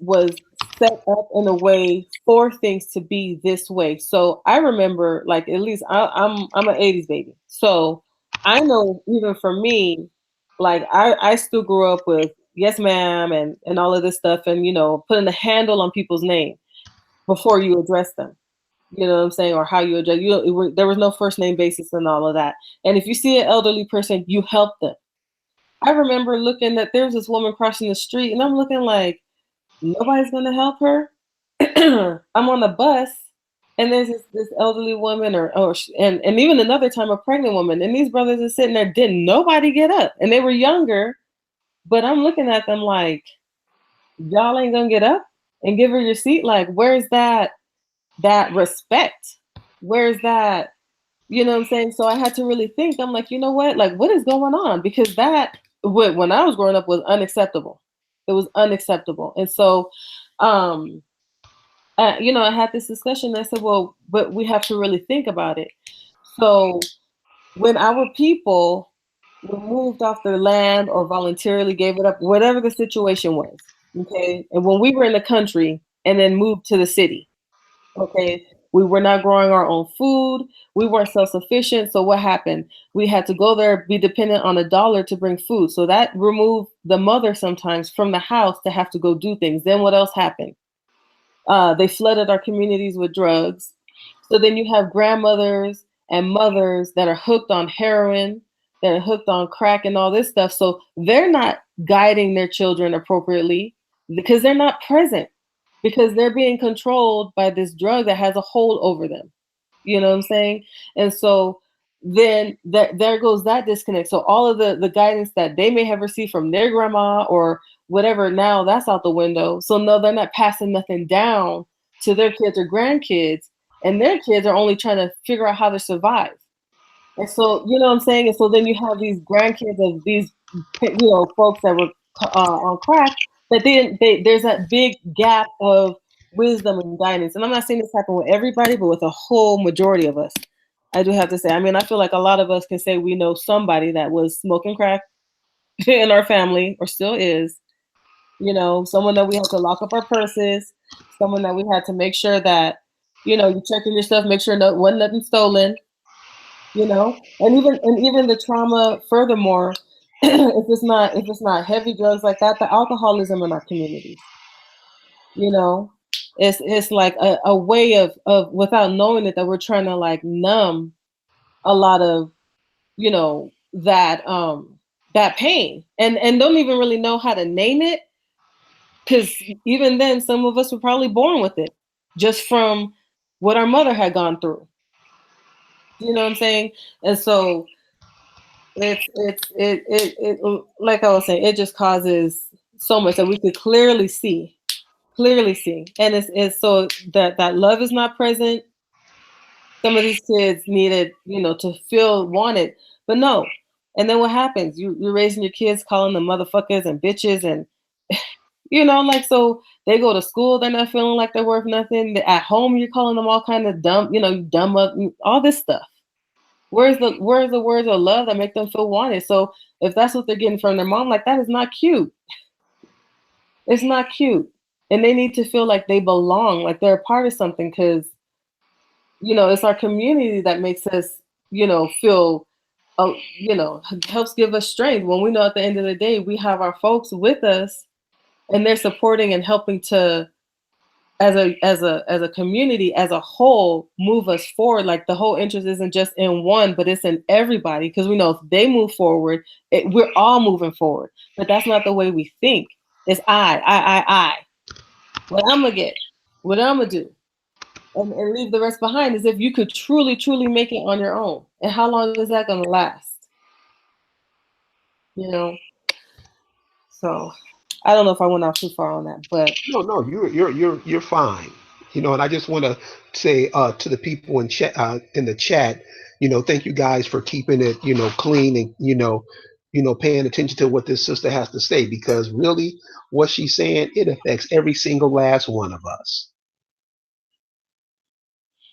set up in a way for things to be this way. So I remember, like, at least I'm an '80s baby, so I know even for me, like I still grew up with yes ma'am and all of this stuff, and putting a handle on people's name before you address them. You know what I'm saying, or how you address there was no first name basis and all of that. And if you see an elderly person, you help them. I remember looking at there's this woman crossing the street, and I'm looking like nobody's gonna help her. I'm on the bus, and there's this elderly woman, and even another time a pregnant woman, and these brothers are sitting there. Didn't nobody get up, and they were younger, but I'm looking at them like y'all ain't gonna get up and give her your seat. Like, where's that respect? Where's that? You know what I'm saying? So I had to really think. I'm like, you know what? Like, what is going on? Because when I was growing up, was unacceptable. It was unacceptable. And so, I had this discussion. And I said, well, but we have to really think about it. So when our people were moved off their land or voluntarily gave it up, whatever the situation was, okay, and when we were in the country and then moved to the city, okay, we were not growing our own food. We weren't self-sufficient. So what happened? We had to go there, be dependent on a dollar to bring food. So that removed the mother sometimes from the house to have to go do things. Then what else happened? They flooded our communities with drugs. So then you have grandmothers and mothers that are hooked on heroin, that are hooked on crack and all this stuff. So they're not guiding their children appropriately because they're not present, because they're being controlled by this drug that has a hold over them. You know what I'm saying? And so then there goes that disconnect. So all of the guidance that they may have received from their grandma or whatever, now that's out the window. So no, they're not passing nothing down to their kids or grandkids, and their kids are only trying to figure out how to survive. And so, you know what I'm saying? And so then you have these grandkids of these, folks that were on crack, but then there's that big gap of wisdom and guidance. And I'm not saying this happened with everybody, but with a whole majority of us. I do have to say, I mean, I feel like a lot of us can say we know somebody that was smoking crack in our family or still is, someone that we had to lock up our purses, someone that we had to make sure that, you checking your stuff, make sure wasn't nothing stolen, and even the trauma furthermore, if it's not heavy drugs like that, the alcoholism in our communities, it's like a way of without knowing it that we're trying to like numb a lot of that pain and don't even really know how to name it, because even then some of us were probably born with it just from what our mother had gone through. You know what I'm saying? And so it like I was saying, it just causes so much that we could clearly see, and it's so that love is not present. Some of these kids needed, to feel wanted, but no. And then what happens? You're raising your kids, calling them motherfuckers and bitches, and so they go to school, they're not feeling like they're worth nothing. At home, you're calling them all kind of dumb, you dumb up, all this stuff. Where's the words of love that make them feel wanted? So if that's what they're getting from their mom, like that is not cute. It's not cute, and they need to feel like they belong, like they're a part of something, because it's our community that makes us, feel, helps give us strength when we know at the end of the day we have our folks with us, and they're supporting and helping to, as a community as a whole, move us forward. Like the whole interest isn't just in one, but it's in everybody, because we know if they move forward, we're all moving forward. But that's not the way we think. It's I. What I'm gonna get, what I'm gonna do, and leave the rest behind, as if you could truly make it on your own. And how long is that gonna last? So I don't know if I went off too far on that, but no, you're fine. And I just want to say to the people in the chat, thank you guys for keeping it, clean, and paying attention to what this sister has to say, because really what she's saying, it affects every single last one of us.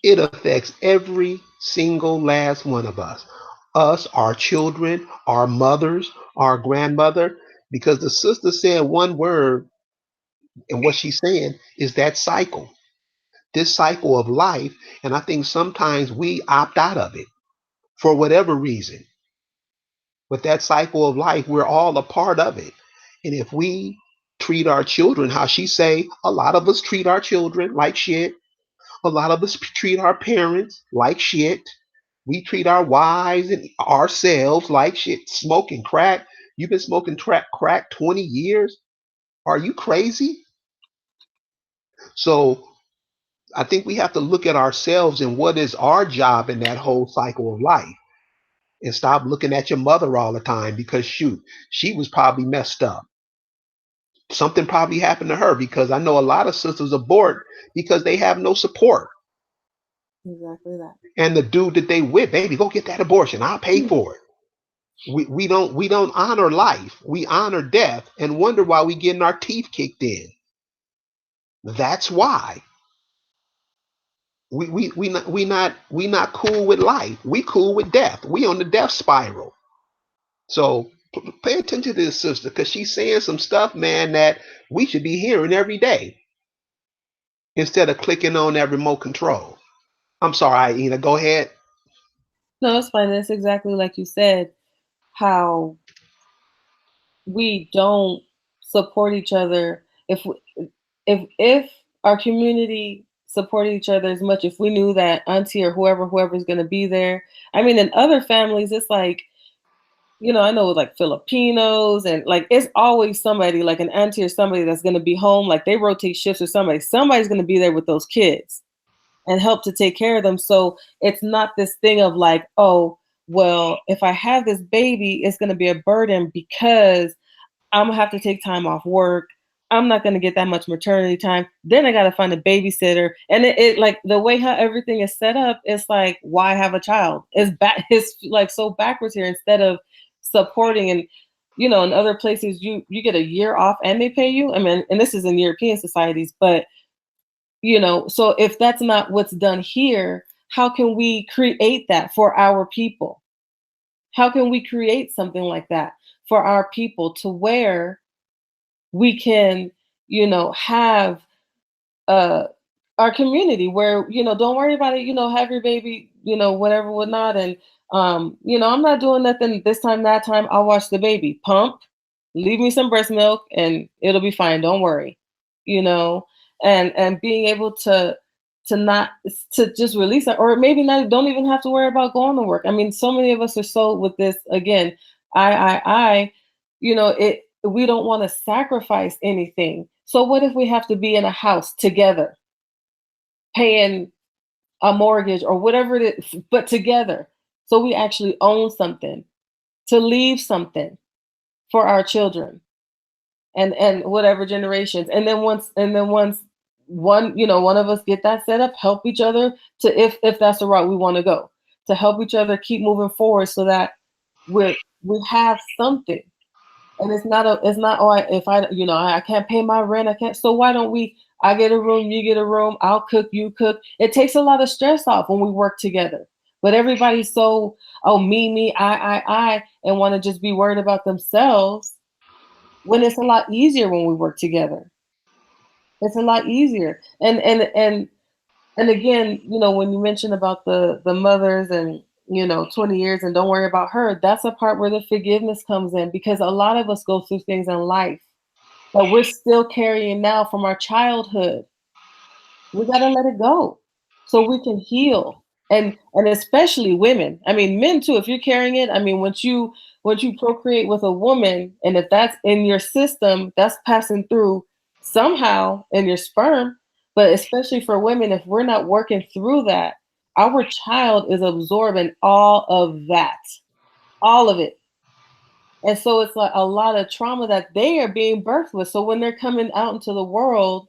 It affects every single last one of us. Us, our children, our mothers, our grandmother, because the sister said one word, and what she's saying is that cycle, this cycle of life. And I think sometimes we opt out of it for whatever reason. But that cycle of life, we're all a part of it. And if we treat our children how she say, a lot of us treat our children like shit. A lot of us treat our parents like shit. We treat our wives and ourselves like shit. Smoking crack. You've been smoking crack 20 years? Are you crazy? So I think we have to look at ourselves and what is our job in that whole cycle of life, and stop looking at your mother all the time, because shoot, she was probably messed up. Something probably happened to her, because I know a lot of sisters abort because they have no support. Exactly that. And the dude that they with, baby, go get that abortion. I'll pay for it. We don't honor life. We honor death, and wonder why we getting our teeth kicked in. That's why. We not cool with life. We cool with death. We on the death spiral. So pay attention to this sister, because she's saying some stuff, man, that we should be hearing every day, instead of clicking on that remote control. I'm sorry, Ina, go ahead. No, it's fine. That's exactly like you said, how we don't support each other. If our community supported each other as much, if we knew that auntie or whoever's going to be there. I mean, in other families, it's like, I know like Filipinos, and like it's always somebody, like an auntie or somebody that's going to be home. Like they rotate shifts, or somebody's going to be there with those kids and help to take care of them. So it's not this thing of like, oh, well, if I have this baby, it's going to be a burden because I'm gonna have to take time off work. I'm not gonna get that much maternity time. Then I gotta find a babysitter. And it like the way how everything is set up, it's like, why have a child? It's back it's like so backwards here instead of supporting. And in other places you get a year off and they pay you. I mean, and this is in European societies, but so if that's not what's done here, how can we create that for our people? How can we create something like that for our people to where we can, have uh our community where, don't worry about it, have your baby, whatever, whatnot. And I'm not doing nothing this time, that time. I'll watch the baby pump, leave me some breast milk, and it'll be fine. Don't worry, you know, and being able to not to just release it, or maybe not, don't even have to worry about going to work. I mean, so many of us are so with this again, I, it we don't want to sacrifice anything. So what if we have to be in a house together, paying a mortgage or whatever it is, but together, so we actually own something to leave something for our children and whatever generations. And then once one of us get that set up, help each other to, if that's the route we want to go, to help each other keep moving forward so that we have something. And it's not, oh, if I can't pay my rent, I can't, so why don't we, I get a room, you get a room, I'll cook, you cook. It takes a lot of stress off when we work together. But everybody's so, oh, me, I, and want to just be worried about themselves, when it's a lot easier when we work together. It's a lot easier. And again, when you mention about the mothers and 20 years and don't worry about her, that's a part where the forgiveness comes in, because a lot of us go through things in life that we're still carrying now from our childhood. We got to let it go so we can heal. And especially women. I mean, men too, if you're carrying it, I mean, once you procreate with a woman, and if that's in your system, that's passing through somehow in your sperm. But especially for women, if we're not working through that, our child is absorbing all of that, all of it. And so it's like a lot of trauma that they are being birthed with. So when they're coming out into the world,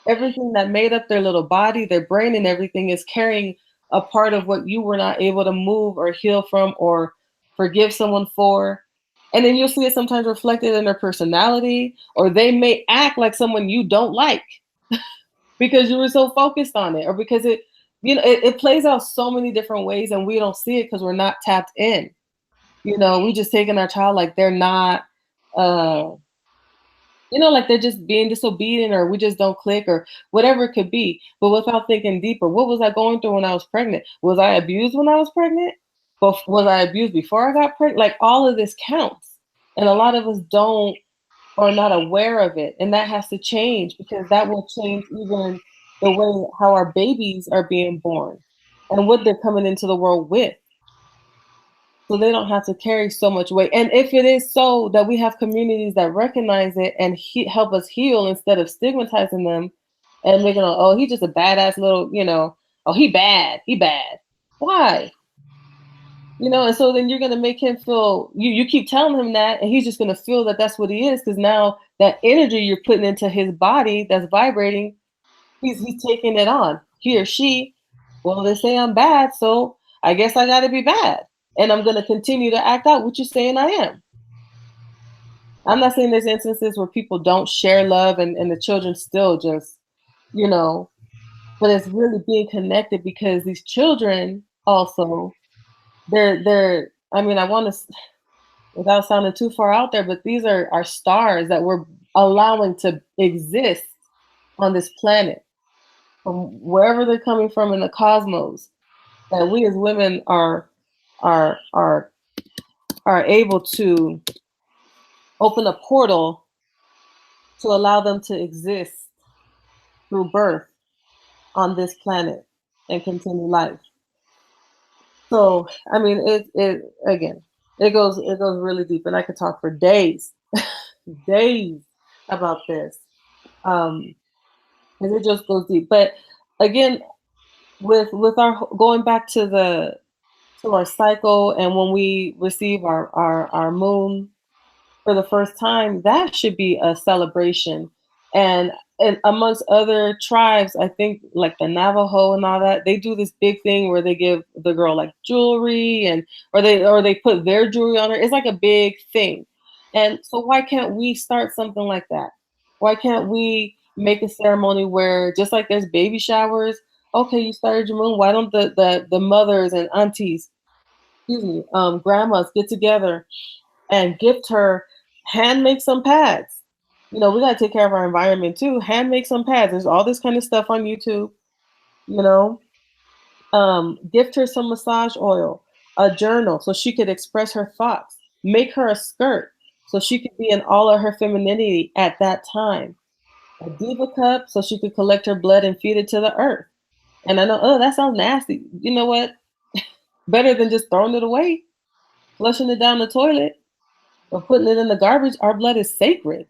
everything that made up their little body, their brain, and everything is carrying a part of what you were not able to move or heal from or forgive someone for. And then you'll see it sometimes reflected in their personality, or they may act like someone you don't like because you were so focused on it, or because it plays out so many different ways and we don't see it because we're not tapped in. We just taking our child like they're not, uh, like they're just being disobedient, or we just don't click, or whatever it could be, but without thinking deeper. What was I going through when I was pregnant? Was I abused when I was pregnant? But was I abused before I got pregnant? Like, all of this counts. And a lot of us don't, or not aware of it. And that has to change, because that will change even the way how our babies are being born and what they're coming into the world with, so they don't have to carry so much weight. And if it is so that we have communities that recognize it and help us heal instead of stigmatizing them and making, oh, he's just a badass little, oh, he bad, he bad. Why? And so then you're going to make him feel, you keep telling him that, and he's just going to feel that that's what he is, because now that energy you're putting into his body that's vibrating, he's taking it on. He or she, well, they say I'm bad, so I guess I got to be bad. And I'm going to continue to act out what you're saying I am. I'm not saying there's instances where people don't share love and the children still just, but it's really being connected, because these children also, they're, I mean, I want to, without sounding too far out there, but these are our stars that we're allowing to exist on this planet, from wherever they're coming from in the cosmos, that we as women are able to open a portal to allow them to exist through birth on this planet and continue life. So, I mean, it again, it goes really deep, and I could talk for days, days about this, because it just goes deep. But again, with our going back to to our cycle, and when we receive our moon for the first time, that should be a celebration. And amongst other tribes, I think like the Navajo and all that, they do this big thing where they give the girl like jewelry, and or they put their jewelry on her. It's like a big thing. And so why can't we start something like that? Why can't we make a ceremony where, just like there's baby showers, okay, you started your moon, why don't the mothers and aunties, excuse me, grandmas get together and gift her, hand make some pads. We gotta take care of our environment too. Hand make some pads. There's all this kind of stuff on YouTube. You know, gift her some massage oil, a journal so she could express her thoughts. Make her a skirt so she could be in all of her femininity at that time. A diva cup so she could collect her blood and feed it to the earth. And I know, oh, that sounds nasty. You know what? Better than just throwing it away, flushing it down the toilet, or putting it in the garbage. Our blood is sacred.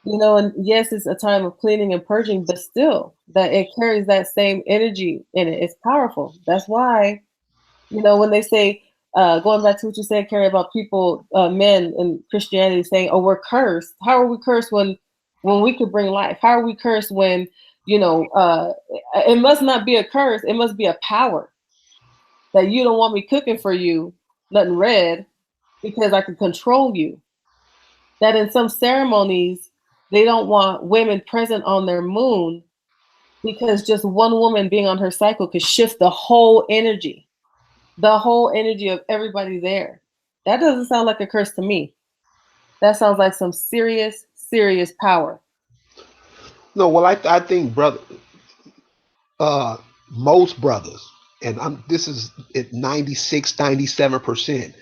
And yes, it's a time of cleaning and purging, but still, that it carries that same energy in it. It's powerful. That's why, when they say, going back to what you said, Carrie, about people, men in Christianity saying, "Oh, we're cursed." How are we cursed when we could bring life? How are we cursed when, it must not be a curse. It must be a power that you don't want me cooking for you, nothing red, because I can control you. That in some ceremonies, they don't want women present on their moon because just one woman being on her cycle could shift the whole energy of everybody there. That doesn't sound like a curse to me. That sounds like some serious, serious power. No, well, I think brother, uh, most brothers, and this is at 96, 97%.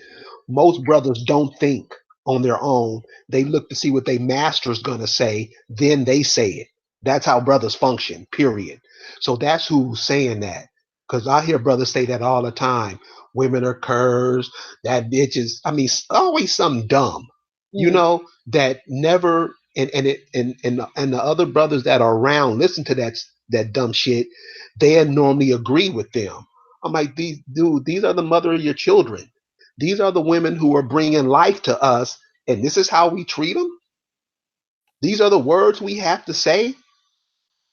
Most brothers don't think on their own. They look to see what their master's gonna say, then they say it. That's how brothers function, period. So that's who's saying that. Because I hear brothers say that all the time. Women are cursed, that bitches, I mean, always something dumb, that never, and the other brothers that are around listen to that dumb shit, they normally agree with them. I'm like, these are the mother of your children. These are the women who are bringing life to us, and this is how we treat them. These are the words we have to say.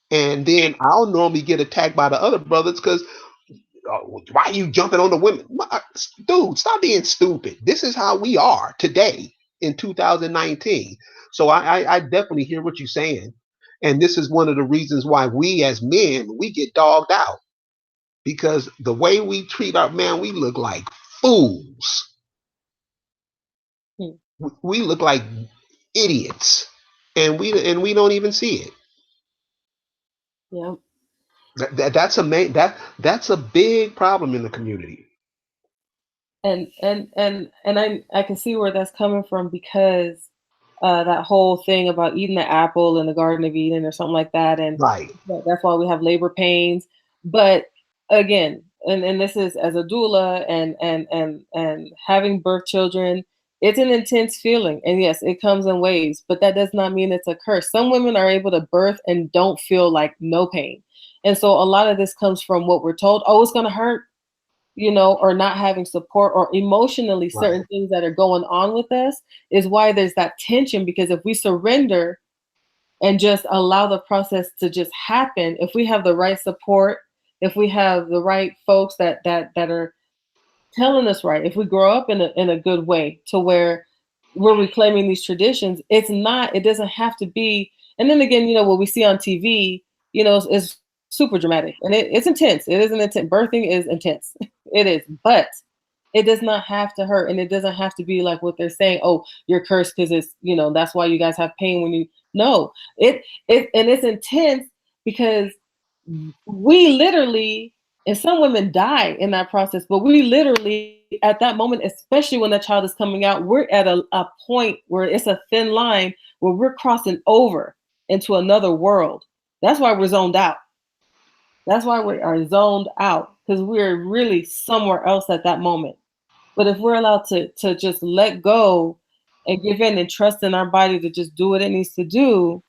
And then I'll normally get attacked by the other brothers because, why are you jumping on the women? Dude, stop being stupid. This is how we are today in 2019. So I definitely hear what you're saying. And this is one of the reasons why we as men, we get dogged out. Because the way we treat our man, we look like fools. We look like idiots, and we don't even see it. Yeah. That's a big problem in the community. And I can see where that's coming from, because that whole thing about eating the apple in the Garden of Eden or something like that, and Right. that's why we have labor pains. But again, and this is as a doula and having birth children, it's an intense feeling, and yes, it comes in waves, but that does not mean it's a curse. Some women are able to birth and don't feel like no pain, and so a lot of this comes from what we're told. Oh, it's gonna hurt, or not having support, or emotionally certain things that are going on with us, is why there's that tension. Because if we surrender and just allow the process to just happen, if we have the right support, if we have the right folks that are telling us right, if we grow up in a good way to where we're reclaiming these traditions, it doesn't have to be. And then again, what we see on TV, is super dramatic, and it's intense. It is an intense, birthing is intense. It is, but it does not have to hurt, and it doesn't have to be like what they're saying. Oh, you're cursed because it's, that's why you guys have pain when you. No, and it's intense because we literally, and some women die in that process, but we literally at that moment, especially when the child is coming out, we're at a point where it's a thin line where we're crossing over into another world. That's why we're zoned out. That's why we are zoned out, because we're really somewhere else at that moment. But if we're allowed to just let go and give in and trust in our body to just do what it needs to do,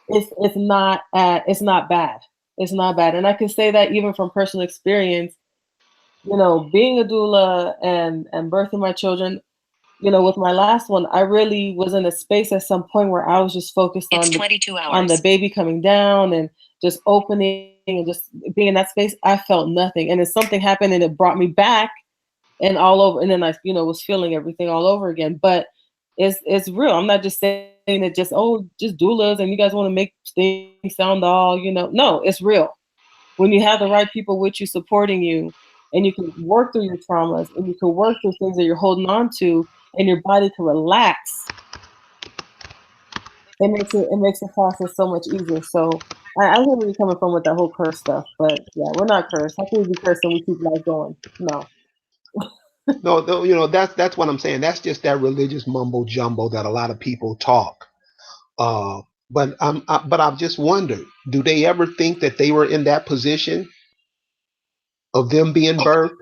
it's not bad. It's not bad. And I can say that even from personal experience. being a doula and birthing my children, with my last one, I really was in a space at some point where I was just focused on the baby coming down and just opening and just being in that space. I felt nothing, and then something happened and it brought me back and all over, and then I was feeling everything all over again. But it's real. I'm not just saying it just doulas and you guys want to make things sound all no, it's real. When you have the right people with you supporting you, and you can work through your traumas, and you can work through things that you're holding on to, and your body can relax, it makes the process so much easier. So I hear where you're coming from with that whole curse stuff, but yeah, we're not cursed. How can we be cursed and we keep life going? No. No, that's what I'm saying. That's just that religious mumbo jumbo that a lot of people talk. Uh, but I've just wondered, do they ever think that they were in that position of them being birthed?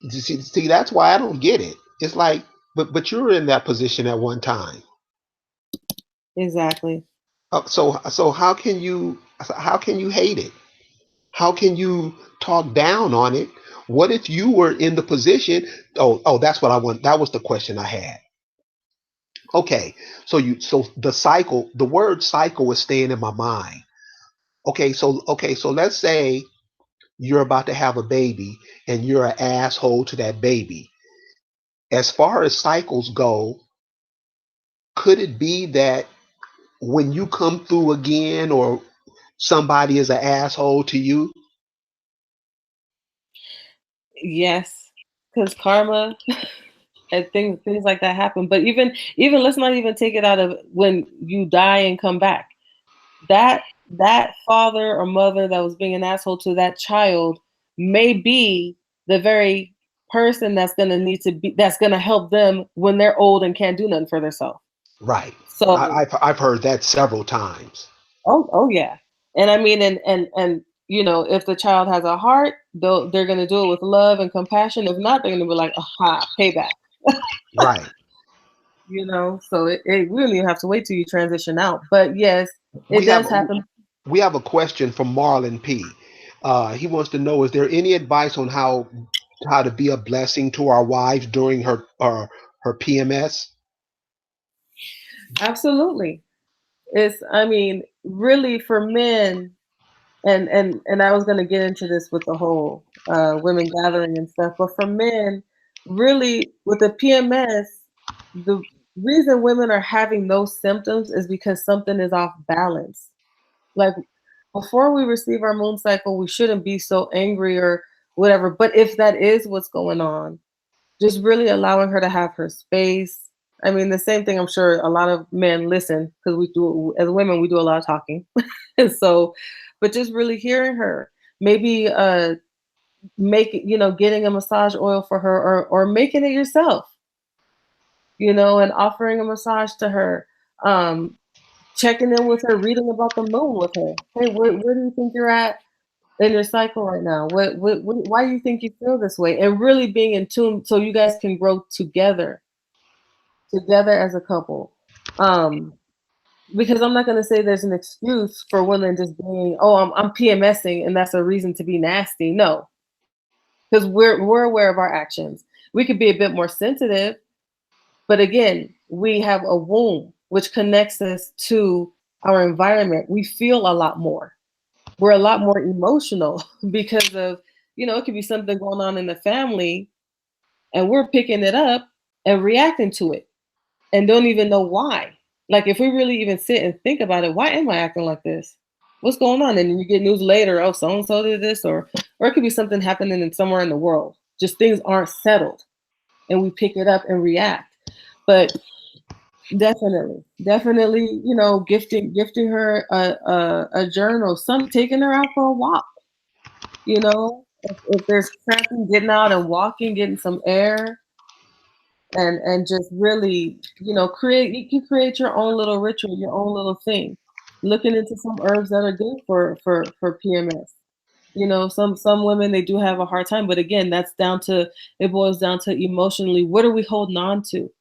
See, that's why I don't get it. It's like, but you were in that position at one time. Exactly. So how can you hate it? How can you talk down on it? What if you were in the position? Oh, that's what I want. That was the question I had. Okay, so the word cycle is staying in my mind. Okay, so let's say you're about to have a baby and you're an asshole to that baby. As far as cycles go, could it be that when you come through again, or somebody is an asshole to you? Yes, because karma and things like that happen. But even let's not even take it out of when you die and come back. That father or mother that was being an asshole to that child may be the very person that's gonna help them when they're old and can't do nothing for themselves. Right. So I've heard that several times. oh yeah. And I mean and if the child has a heart, they're gonna do it with love and compassion. If not, they're gonna be like, aha, payback. Right. So we don't even have to wait till you transition out. But yes, it We have does happen. we have a question from Marlon P. He wants to know: is there any advice on how to be a blessing to our wives during her PMS? Absolutely. I mean, really for men, and I was gonna get into this with the whole women gathering and stuff, but for men, really with the PMS, the reason women are having those symptoms is because something is off balance. Like before we receive our moon cycle, we shouldn't be so angry or whatever. But if that is what's going on, just really allowing her to have her space. I mean, the same thing, I'm sure a lot of men listen because as women, we do a lot of talking. And so, but just really hearing her, maybe getting a massage oil for her or making it yourself, and offering a massage to her. Um, Checking in with her, reading about the moon with her. Hey, where do you think you're at in your cycle right now? Why do you think you feel this way? And really being in tune so you guys can grow together as a couple. Because I'm not going to say there's an excuse for women just being, oh, I'm PMSing and that's a reason to be nasty. No, because we're aware of our actions. We could be a bit more sensitive, but again, we have a womb which connects us to our environment. We feel a lot more. We're a lot more emotional because of, it could be something going on in the family and we're picking it up and reacting to it and don't even know why. Like if we really even sit and think about it, why am I acting like this? What's going on? And then you get news later, oh, so and so did this, or it could be something happening somewhere in the world. Just things aren't settled, and we pick it up and react. But definitely, gifting her a journal, taking her out for a walk. If there's cramping, getting out and walking, getting some air, and just really, you can create your own little ritual, your own little thing. Looking into some herbs that are good for PMS. Some women, they do have a hard time, but again, it boils down to emotionally, what are we holding on to?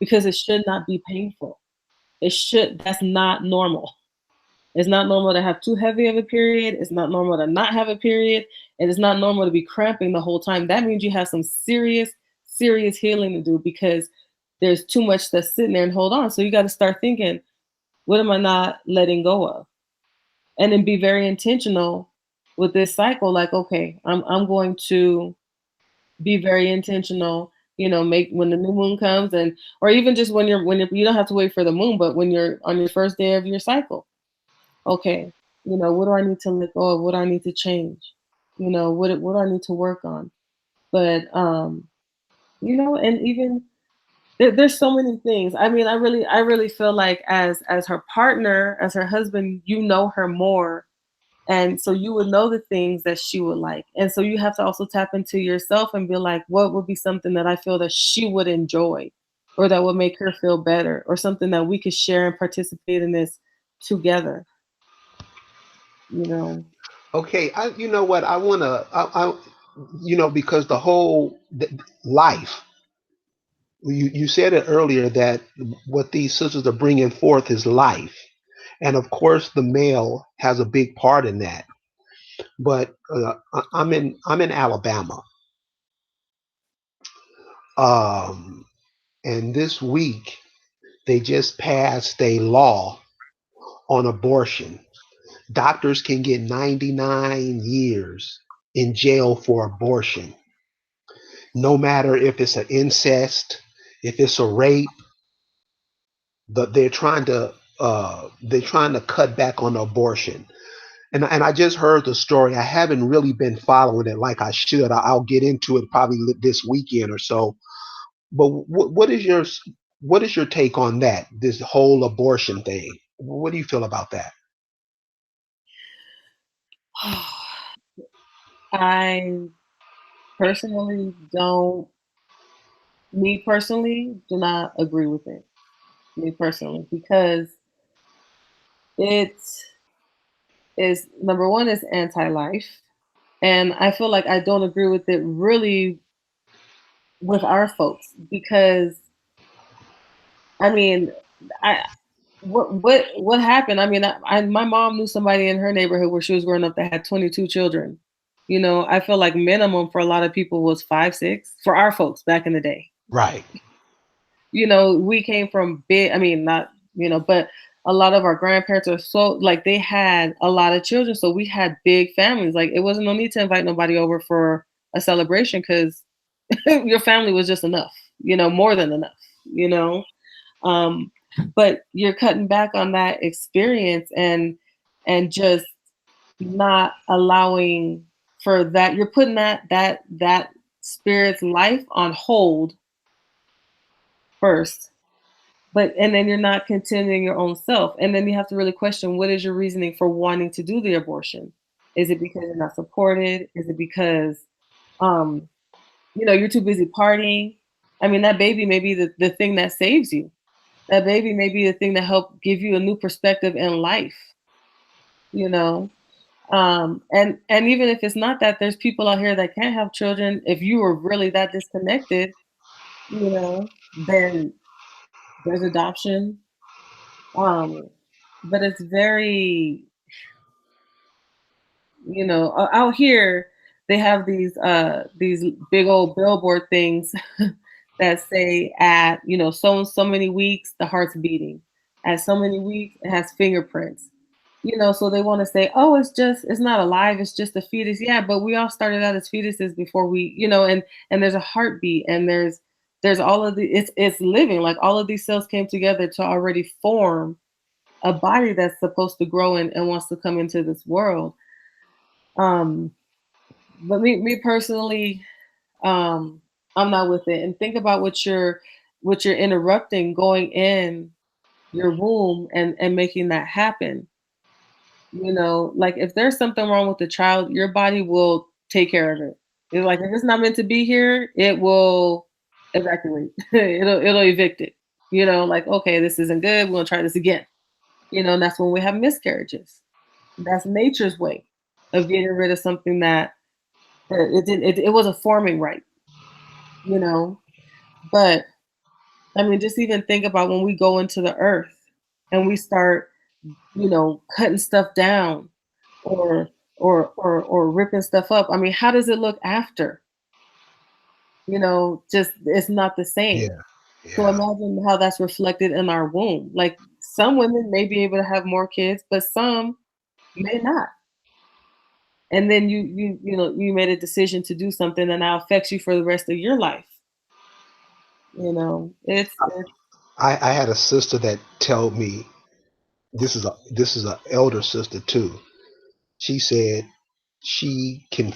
Because it should not be painful. That's not normal. It's not normal to have too heavy of a period. It's not normal to not have a period. And it's not normal to be cramping the whole time. That means you have some serious, serious healing to do because there's too much that's sitting there and hold on. So you got to start thinking, what am I not letting go of? And then be very intentional with this cycle. Like, okay, I'm going to be very intentional, make when the new moon comes, and or even just when you don't have to wait for the moon, but when you're on your first day of your cycle, okay, what do I need to let go of? What do I need to change? What do I need to work on? But and even there's so many things. I mean, I really feel like as her partner, as her husband, you know her more, and so you would know the things that she would like. And so you have to also tap into yourself and be like, what would be something that I feel that she would enjoy or that would make her feel better or something that we could share and participate in this together, you know? Okay, you know what? I want to, because the whole life, you said it earlier that what these sisters are bringing forth is life. And of course, the male has a big part in that. But I'm in Alabama, um, and this week they just passed a law on abortion. Doctors can get 99 years in jail for abortion, no matter if it's an incest, if it's a rape. They're trying to cut back on abortion. And I just heard the story. I haven't really been following it like I should. I'll get into it probably this weekend or so. But what is your take on that? This whole abortion thing. What do you feel about that? I personally don't, me personally, do not agree with it. Me personally, because it is number one is anti-life, and I feel like I don't agree with it really with our folks because I mean, I what happened? I mean, my mom knew somebody in her neighborhood where she was growing up that had 22 children. I feel like minimum for a lot of people was 5, 6 for our folks back in the day. Right. We came from big, I mean, not, but a lot of our grandparents are so like they had a lot of children, so we had big families. Like it wasn't no need to invite nobody over for a celebration because your family was just enough, more than enough, you know. Um, but you're cutting back on that experience and just not allowing for that. You're putting that spirit's life on hold first, but and then you're not continuing your own self. And then you have to really question what is your reasoning for wanting to do the abortion? Is it because you're not supported? Is it because um, you're too busy partying? I mean, that baby may be the thing that saves you. That baby may be the thing that helped give you a new perspective in life, you know? And even if it's not that, there's people out here that can't have children. If you were really that disconnected, then there's adoption. Um, but it's very, out here they have these big old billboard things that say at so many weeks the heart's beating, at so many weeks it has fingerprints, so they want to say, oh, it's not alive, it's just a fetus. Yeah, but we all started out as fetuses before we, and there's a heartbeat, and there's all of the it's living, like all of these cells came together to already form a body that's supposed to grow and wants to come into this world. um but me personally, um I'm not with it. And think about what you're interrupting going in your womb and making that happen. Like if there's something wrong with the child, your body will take care of it. It's like if it's not meant to be here, it will evacuate. It'll evict it. Like okay, this isn't good. We're gonna try this again. And that's when we have miscarriages. That's nature's way of getting rid of something that it didn't. It wasn't forming right. You know, but I mean, just even think about when we go into the earth and we start cutting stuff down or ripping stuff up. I mean, how does it look after? Just it's not the same. Yeah. So Yeah. imagine how that's reflected in our womb. Like some women may be able to have more kids, but some may not. And then you made a decision to do something that now affects you for the rest of your life. It's I had a sister that told me, this is a elder sister too. She said she can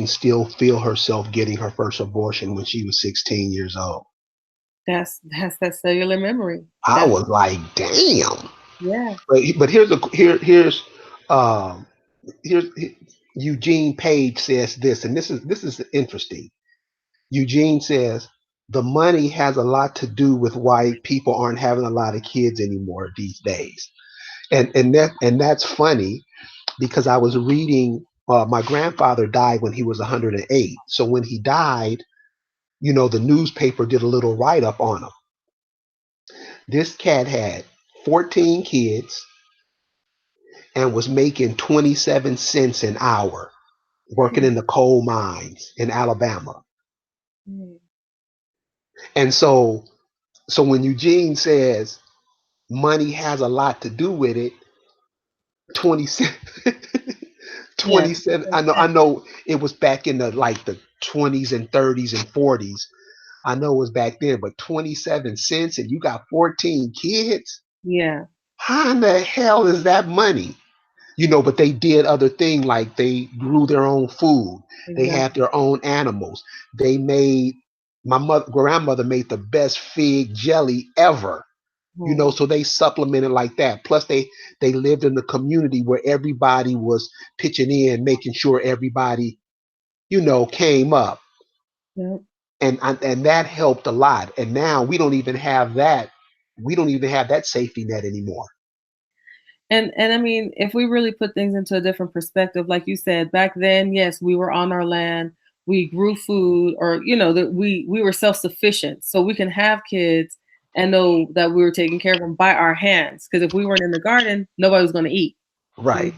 still feel herself getting her first abortion when she was 16 years old. that's that cellular memory. I That's was like, damn. yeah. But um here's Eugene Page says this, and this is interesting. Eugene says the money has a lot to do with why people aren't having a lot of kids anymore these days. And that's funny because I was reading. My grandfather died when he was 108. So when he died, the newspaper did a little write up on him. This cat had 14 kids and was making 27 cents an hour working in the coal mines in Alabama. Mm. And so when Eugene says money has a lot to do with it, 27 Yeah. 27, I know it was back in the 20s and 30s and 40s. I know it was back then, but 27 cents and you got 14 kids? Yeah. How in the hell is that money? But they did other things, like they grew their own food. They had Exactly. their own animals. They made my grandmother made the best fig jelly ever. Hmm. So they supplemented like that. Plus they lived in a community where everybody was pitching in, making sure everybody, came up. Yep. And that helped a lot. And now we don't even have that. We don't even have that safety net anymore. And I mean, if we really put things into a different perspective, like you said, back then, yes, we were on our land, we grew food, or that we were self-sufficient, so we can have kids and know that we were taking care of them by our hands. Because if we weren't in the garden, nobody was going to eat. Right.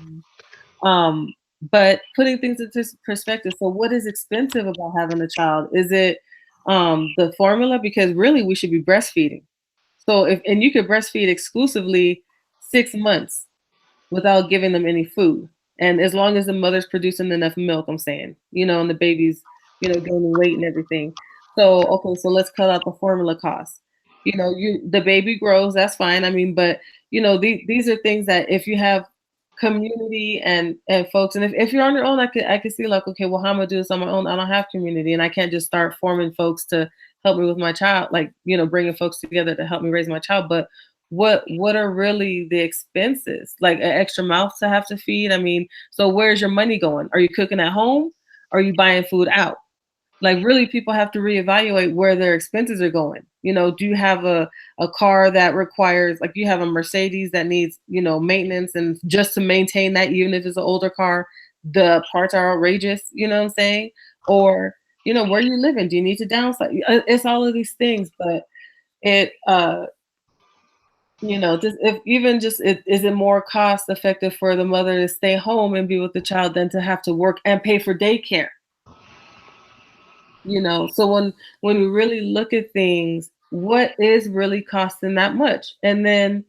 Mhm. But putting things into perspective, so what is expensive about having a child? Is it the formula? Because really, we should be breastfeeding. So and you could breastfeed exclusively 6 months without giving them any food. And as long as the mother's producing enough milk, I'm saying, and the baby's, gaining weight and everything. So, okay, so let's cut out the formula costs. The baby grows, that's fine. I mean, but these are things that if you have community and folks, and if you're on your own, I could see like, okay, well, how am I gonna do this on my own? I don't have community, and I can't just start forming folks to help me with my child, like bringing folks together to help me raise my child. But what are really the expenses? Like an extra mouth to have to feed? I mean, so where's your money going? Are you cooking at home? Or are you buying food out? Like really people have to reevaluate where their expenses are going. Do you have a car that requires, like you have a Mercedes that needs, maintenance, and just to maintain that, even if it's an older car, the parts are outrageous, you know what I'm saying? Or, where you living? Do you need to downsize? It's all of these things, but it just if even just is it more cost effective for the mother to stay home and be with the child than to have to work and pay for daycare? So when we really look at things, what is really costing that much? And then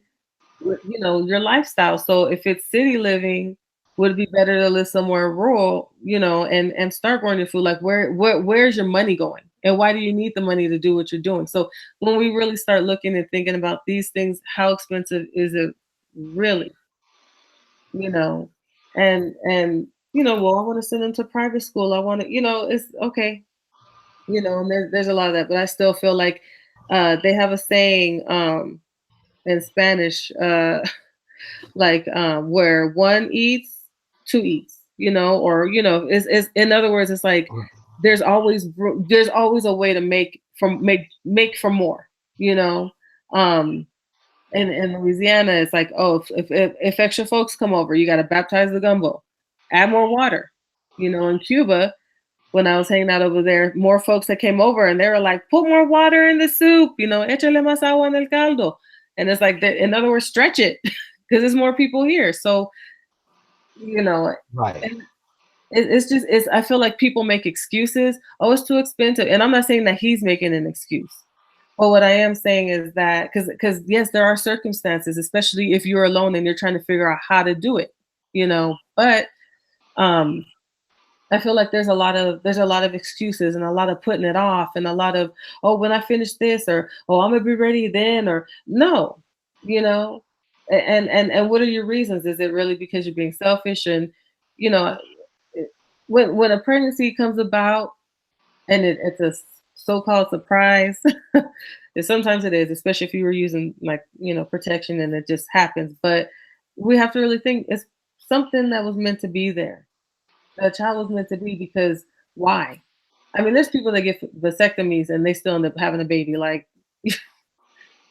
your lifestyle. So if it's city living, would it be better to live somewhere rural, and start growing your food? Like where's your money going? And why do you need the money to do what you're doing? So when we really start looking and thinking about these things, how expensive is it really? You know, and well, I want to send them to private school. I want to, it's okay, and there's a lot of that, but I still feel like they have a saying in Spanish, like where one eats, two eats, or it's in other words, it's like there's always a way to make for more, you know. Um, in Louisiana, it's like, oh, if extra folks come over, you got to baptize the gumbo, add more water. In Cuba, when I was hanging out over there, more folks that came over and they were like, put more water in the soup, échale más agua en el caldo. And it's like, in other words, stretch it. because there's more people here. So, Right. and it's just, I feel like people make excuses. Oh, it's too expensive. And I'm not saying that he's making an excuse. But what I am saying is that, because yes, there are circumstances, especially if you're alone and you're trying to figure out how to do it, but um I feel like there's a lot of excuses and a lot of putting it off and a lot of, oh, when I finish this, or oh, I'm gonna be ready then, or no, you know and what are your reasons? Is it really because you're being selfish? And you know when a pregnancy comes about, and it's a so-called surprise, and sometimes it is, especially if you were using, like, protection, and it just happens. But we have to really think it's something that was meant to be there. The child was meant to be, because why? I mean, there's people that get vasectomies and they still end up having a baby. Like,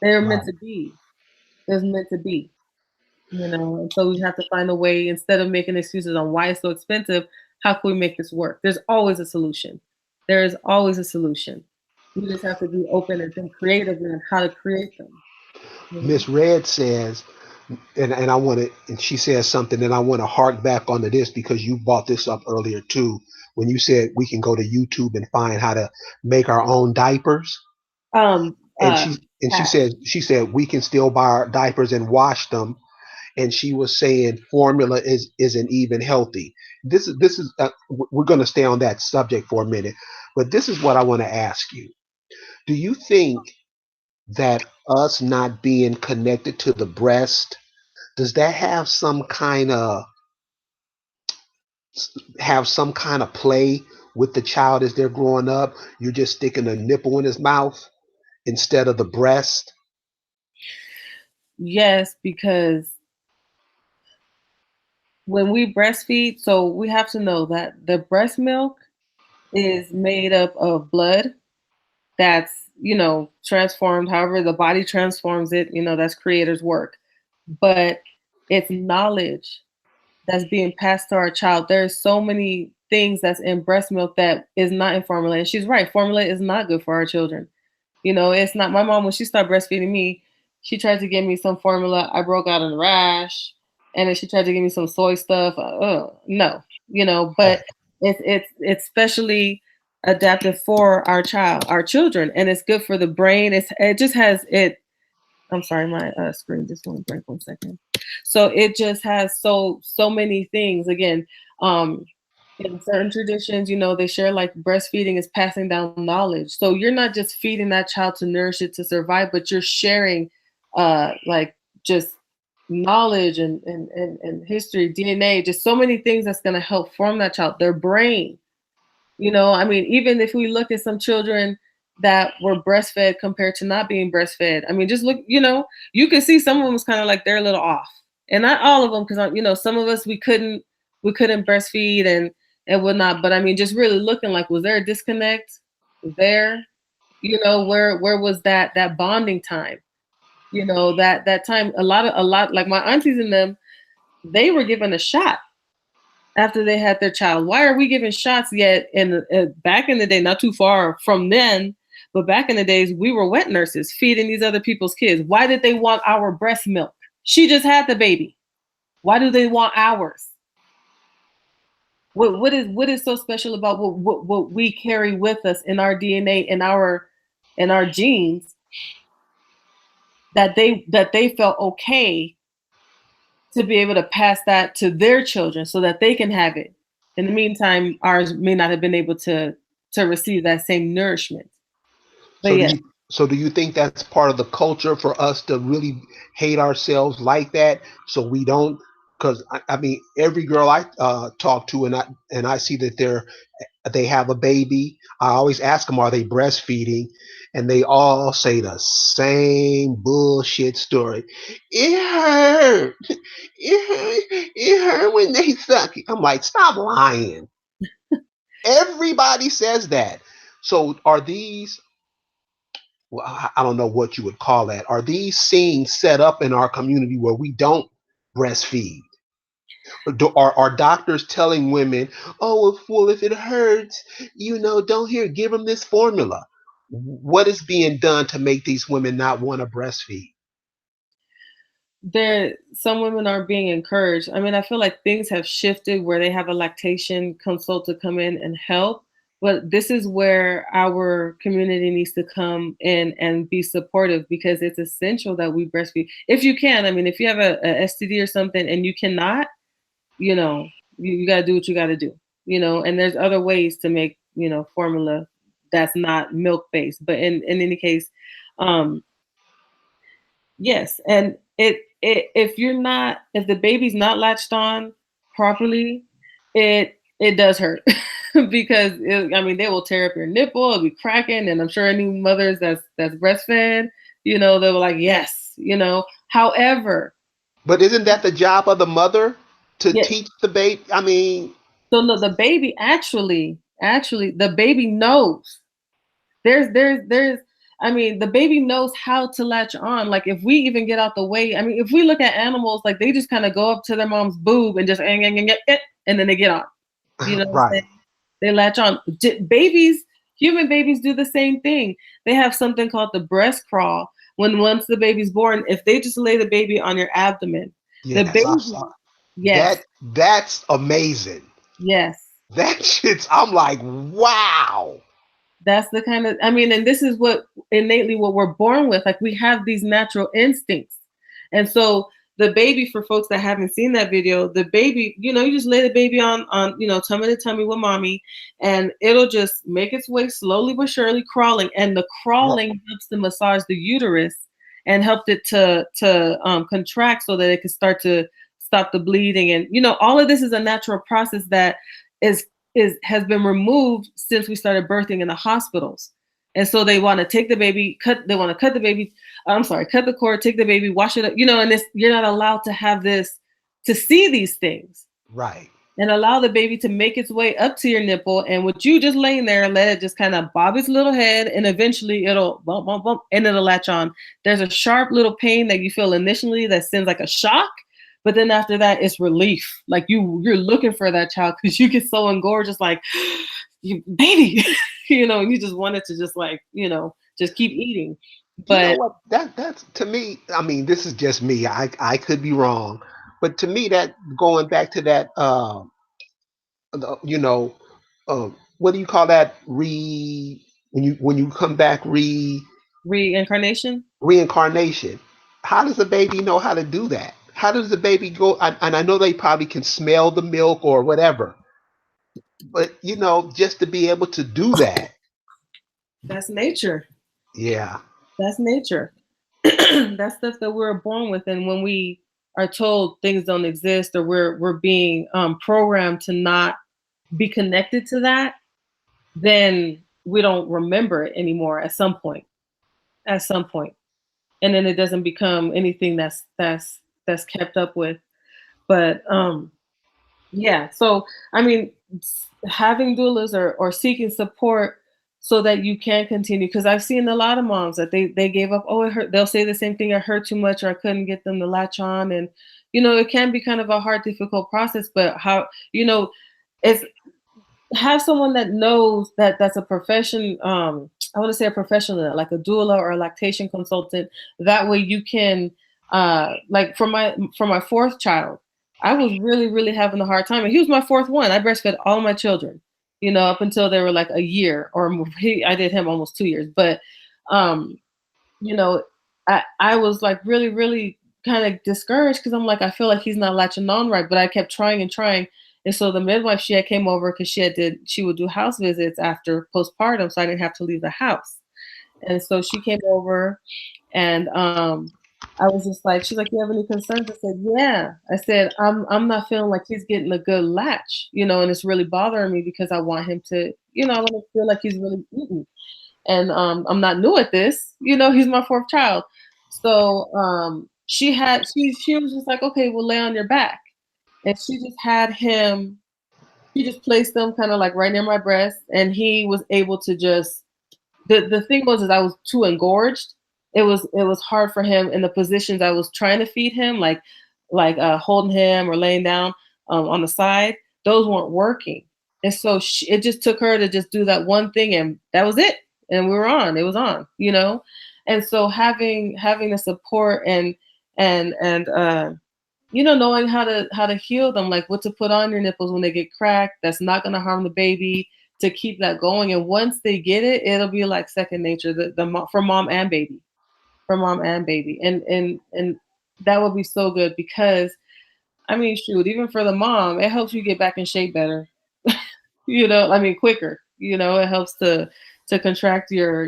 they're meant Right. to be. There's meant to be. And so we have to find a way, instead of making excuses on why it's so expensive. How can we make this work? There's always a solution. There is always a solution. We just have to be open and think creative in how to create them. You know? Miss Red says, and I want to, and she says something, and I want to hark back onto this because you brought this up earlier too, when you said we can go to YouTube and find how to make our own diapers. Um. And Uh. she Pat. said we can still buy our diapers and wash them. And she was saying formula isn't even healthy. This is we're going to stay on that subject for a minute, but this is what I want to ask you. Do you think that us not being connected to the breast, does that have some kind of play with the child as they're growing up? You're just sticking a nipple in his mouth instead of the breast. Yes, because when we breastfeed, so we have to know that the breast milk is made up of blood that's, transformed however the body transforms it. That's creator's work. But it's knowledge that's being passed to our child. There's so many things that's in breast milk that is not in formula. And she's right, formula is not good for our children. It's not. My mom, when she started breastfeeding me, she tried to give me some formula. I broke out in a rash, and then she tried to give me some soy stuff. No, but it's specially adapted for our children, and it's good for the brain. It just has it. I'm sorry, my screen just went blank 1 second. So it just has so many things. Again, um, in certain traditions, they share, like, breastfeeding is passing down knowledge. So you're not just feeding that child to nourish it to survive, but you're sharing, like, just knowledge and history, DNA, just so many things that's going to help form that child, their brain. I mean, even if we look at some children that were breastfed compared to not being breastfed, I mean, just look, you can see some of them is kind of like they're a little off, and not all of them, because some of us we couldn't breastfeed and whatnot. But I mean, just really looking, like, was there a disconnect there? Where was that bonding time? That time, a lot, like my aunties and them, they were given a shot after they had their child. Why are we giving shots yet? And back in the day, not too far from then, but back in the days, we were wet nurses feeding these other people's kids. Why did they want our breast milk? She just had the baby. Why do they want ours? What is so special about what we carry with us in our DNA, in our genes, that they felt okay to be able to pass that to their children so that they can have it. In the meantime, ours may not have been able to receive that same nourishment. But So do yeah, you so do you think that's part of the culture for us to really hate ourselves like that, so we don't? Because I mean, every girl I talk to, and I see that they have a baby. I always ask them, are they breastfeeding? And they all say the same bullshit story. It hurt. It hurt when they suck. I'm like, stop lying. Everybody says that. So are these, well, I don't know what you would call that. Are these scenes set up in our community where we don't breastfeed? Are doctors telling women, oh, if it hurts, don't give them this formula? What is being done to make these women not want to breastfeed? some women are being encouraged. I mean, I feel like things have shifted where they have a lactation consultant come in and help, but this is where our community needs to come in and be supportive, because it's essential that we breastfeed if you can. I mean, if you have a STD or something and you cannot, you know, you got to do what you got to do, and there's other ways to make, formula that's not milk based. But in any case, um, yes, and if the baby's not latched on properly, it does hurt because I mean, they will tear up your nipple, it'll be cracking, and I'm sure any mothers that's breastfed, they were like, yes, However, But isn't that the job of the mother to yeah. teach the baby? I mean, So no, the baby actually, the baby knows. There's I mean, the baby knows how to latch on. Like, if we even get out the way, I mean, if we look at animals, like, they just kind of go up to their mom's boob and just and then they get on. You know what I'm right. saying? They latch on. Babies, human babies do the same thing. They have something called the breast crawl. Once the baby's born, if they just lay the baby on your abdomen, the Yes, I baby, saw yes, that's amazing. yes. That shit's I'm like, wow. That's the kind of, I mean, and this is what innately what we're born with. Like, we have these natural instincts. And so the baby, for folks that haven't seen that video, the baby, you just lay the baby on, tummy to tummy with mommy, and it'll just make its way slowly but surely crawling. And the crawling helps to massage the uterus and helped it to contract so that it can start to stop the bleeding. And, all of this is a natural process that is has been removed since we started birthing in the hospitals. And so they want to take the baby, cut the baby, cut the cord, take the baby, wash it up, and you're not allowed to have this, to see these things. Right. And allow the baby to make its way up to your nipple. And with you just laying there and let it just kind of bob its little head, and eventually it'll bump, bump, bump, and it'll latch on. There's a sharp little pain that you feel initially that sends like a shock. But then after that, it's relief. Like, you're looking for that child because you get so engorged, like, you baby, and you just wanted to just like, just keep eating. But you know what? That's to me. I mean, this is just me. I could be wrong, but to me, that going back to that, you know, what do you call that? When you come back reincarnation. Reincarnation. How does the baby know how to do that? How does the baby go? And I know they probably can smell the milk or whatever, but just to be able to do that. That's nature. Yeah. That's nature. That's stuff that we're born with. And when we are told things don't exist, or we're being programmed to not be connected to that, then we don't remember it anymore at some point. And then it doesn't become anything that's kept up with. But yeah, so I mean, having doulas or seeking support so that you can continue, because I've seen a lot of moms that they gave up. Oh, it hurt. They'll say the same thing: it hurt too much, or I couldn't get them to latch on. And it can be kind of a hard, difficult process. But how it's have someone that knows that's a profession. I want to say a professional, like a doula or a lactation consultant. That way you can, like for my fourth child, I was really, really having a hard time. And he was my fourth one. I breastfed all my children, up until they were like a year or more. I did him almost 2 years. But, I was like really, really kind of discouraged because I'm like, I feel like he's not latching on right. But I kept trying and trying. And so the midwife, she had came over because she would do house visits after postpartum, so I didn't have to leave the house. And so she came over, and I was just like, she's like, you have any concerns? I said, yeah. I said, I'm not feeling like he's getting a good latch, and it's really bothering me because I want him to, I want to feel like he's really eating. And I'm not new at this, he's my fourth child. So she was just like, okay, we'll lay on your back. And she just had him, she just placed them kind of like right near my breast, and he was able to just, the thing was is I was too engorged. It was hard for him in the positions I was trying to feed him, like holding him or laying down on the side. Those weren't working. And so it just took her to just do that one thing, and that was it. And we were on, it was on, And so having the support and and you know, knowing how to heal them, like what to put on your nipples when they get cracked. That's not going to harm the baby. To keep that going, and once they get it, it'll be like second nature. For mom and baby, for mom and baby, and that would be so good because I mean, shoot, even for the mom, it helps you get back in shape better. You know, I mean, quicker. You know, it helps to contract your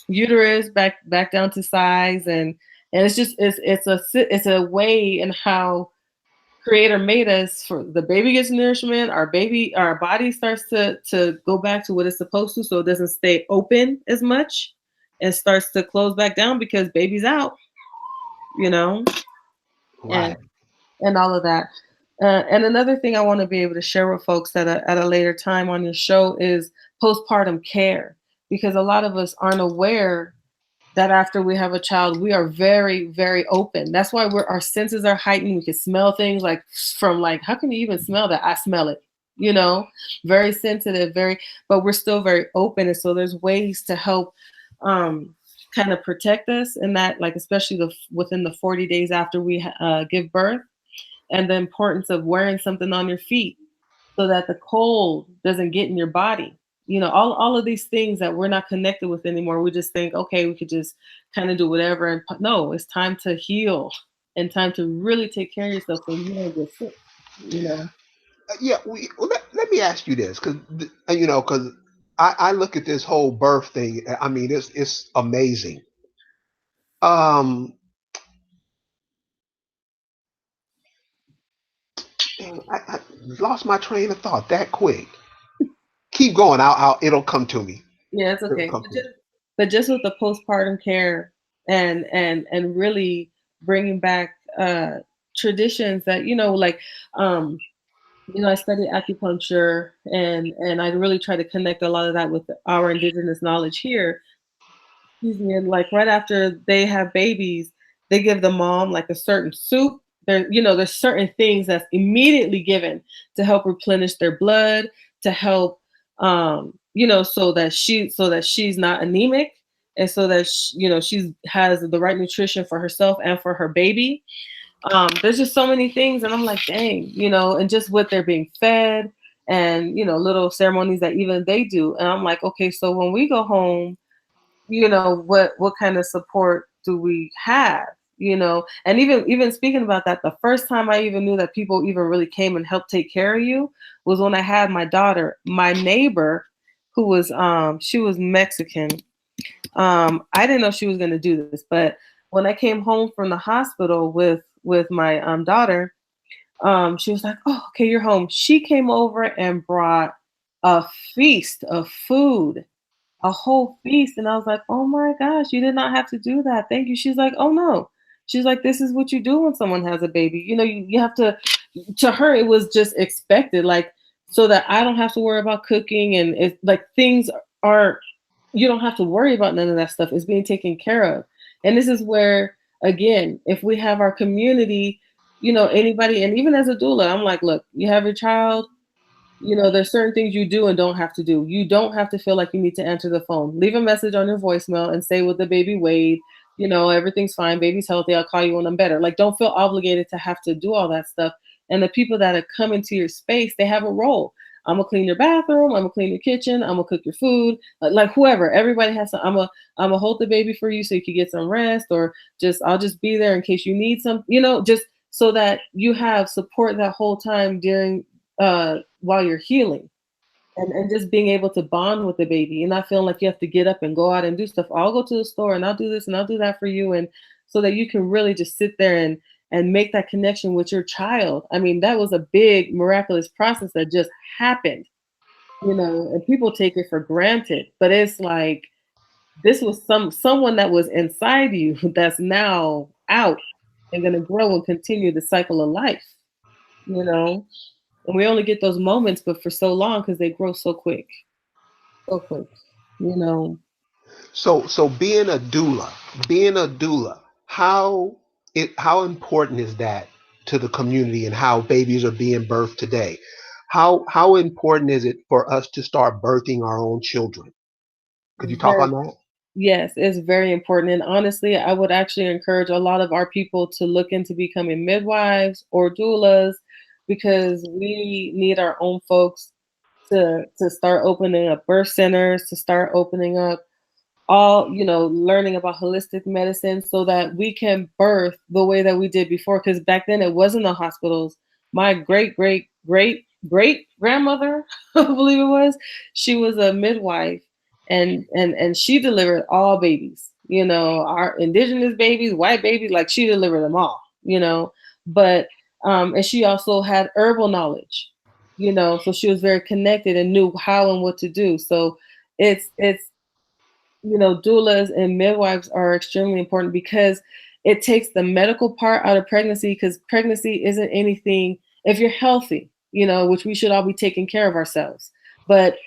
uterus back down to size, and it's just it's a way in how creator made us for the baby gets nourishment, our body starts to go back to what it's supposed to, so it doesn't stay open as much and starts to close back down because baby's out, you know, and Right. and all of that. And another thing I want to be able to share with folks at a later time on your show is postpartum care, because a lot of us aren't aware that after we have a child, we are very, very open. That's why our senses are heightened. We can smell things like from like, how can you even smell that? I smell it, you know, very sensitive, but we're still very open. And so there's ways to help kind of protect us in that, like, especially within the 40 days after we give birth, and the importance of wearing something on your feet so that the cold doesn't get in your body. You know, all of these things that we're not connected with anymore. We just think, okay, we could just kind of do whatever. And no, it's time to heal and time to really take care of yourself so you don't get sick. You know. Yeah. Let me ask you this, because because I look at this whole birth thing. I mean, it's amazing. Um, I lost my train of thought that quick. Keep going. It'll come to me. Yeah, it's It'll okay. come to me. But just with the postpartum care and really bringing back traditions that like um I studied acupuncture and I really try to connect a lot of that with our indigenous knowledge here. Excuse me, and like right after they have babies, they give the mom like a certain soup. There's certain things that's immediately given to help replenish their blood, to help, so that she's not anemic, and so that she's has the right nutrition for herself and for her baby. There's just so many things, and I'm like, dang, and just what they're being fed, and little ceremonies that even they do, and I'm like, okay, so when we go home, what kind of support do we have, and even speaking about that, the first time I even knew that people even really came and helped take care of you was when I had my daughter. My neighbor, who was she was Mexican, I didn't know she was going to do this, but when I came home from the hospital with my daughter, she was like, oh, okay, you're home. She came over and brought a feast of food, a whole feast. And I was like, oh my gosh, you did not have to do that. Thank you. She's like, oh no. She's like, this is what you do when someone has a baby. You have to her, it was just expected, like, so that I don't have to worry about cooking. And it's like things aren't, you don't have to worry about none of that stuff. It's being taken care of. And this is where, again, if we have our community, anybody, and even as a doula, I'm like, look, you have your child, there's certain things you do and don't have to do. You don't have to feel like you need to answer the phone. Leave a message on your voicemail and say what the baby weighed. Everything's fine. Baby's healthy. I'll call you when I'm better. Like, don't feel obligated to have to do all that stuff. And the people that have come into your space, they have a role. I'm gonna clean your bathroom. I'm gonna clean your kitchen. I'm gonna cook your food. Like whoever, everybody has some. I'm gonna hold the baby for you so you can get some rest, or I'll just be there in case you need some. Just so that you have support that whole time during while you're healing, and just being able to bond with the baby and not feeling like you have to get up and go out and do stuff. I'll go to the store and I'll do this and I'll do that for you. And so that you can really just sit there and make that connection with your child. I mean, that was a big miraculous process that just happened, and people take it for granted, but it's like, this was someone that was inside you that's now out and going to grow and continue the cycle of life, you know and we only get those moments, but for so long, because they grow so quick, you know. So being a doula, how important is that to the community and how babies are being birthed today? How important is it for us to start birthing our own children? Could you talk Very, on that? Yes, it's very important. And honestly, I would actually encourage a lot of our people to look into becoming midwives or doulas because we need our own folks to start opening up birth centers, to start opening up all, learning about holistic medicine so that we can birth the way that we did before. Because back then it wasn't the hospitals. My great great great great grandmother, I believe it was, she was a midwife, and she delivered all babies. Our indigenous babies, white babies, like she delivered them all. But and she also had herbal knowledge. So she was very connected and knew how and what to do. So it's doulas and midwives are extremely important because it takes the medical part out of pregnancy because pregnancy isn't anything if you're healthy, which we should all be taking care of ourselves. But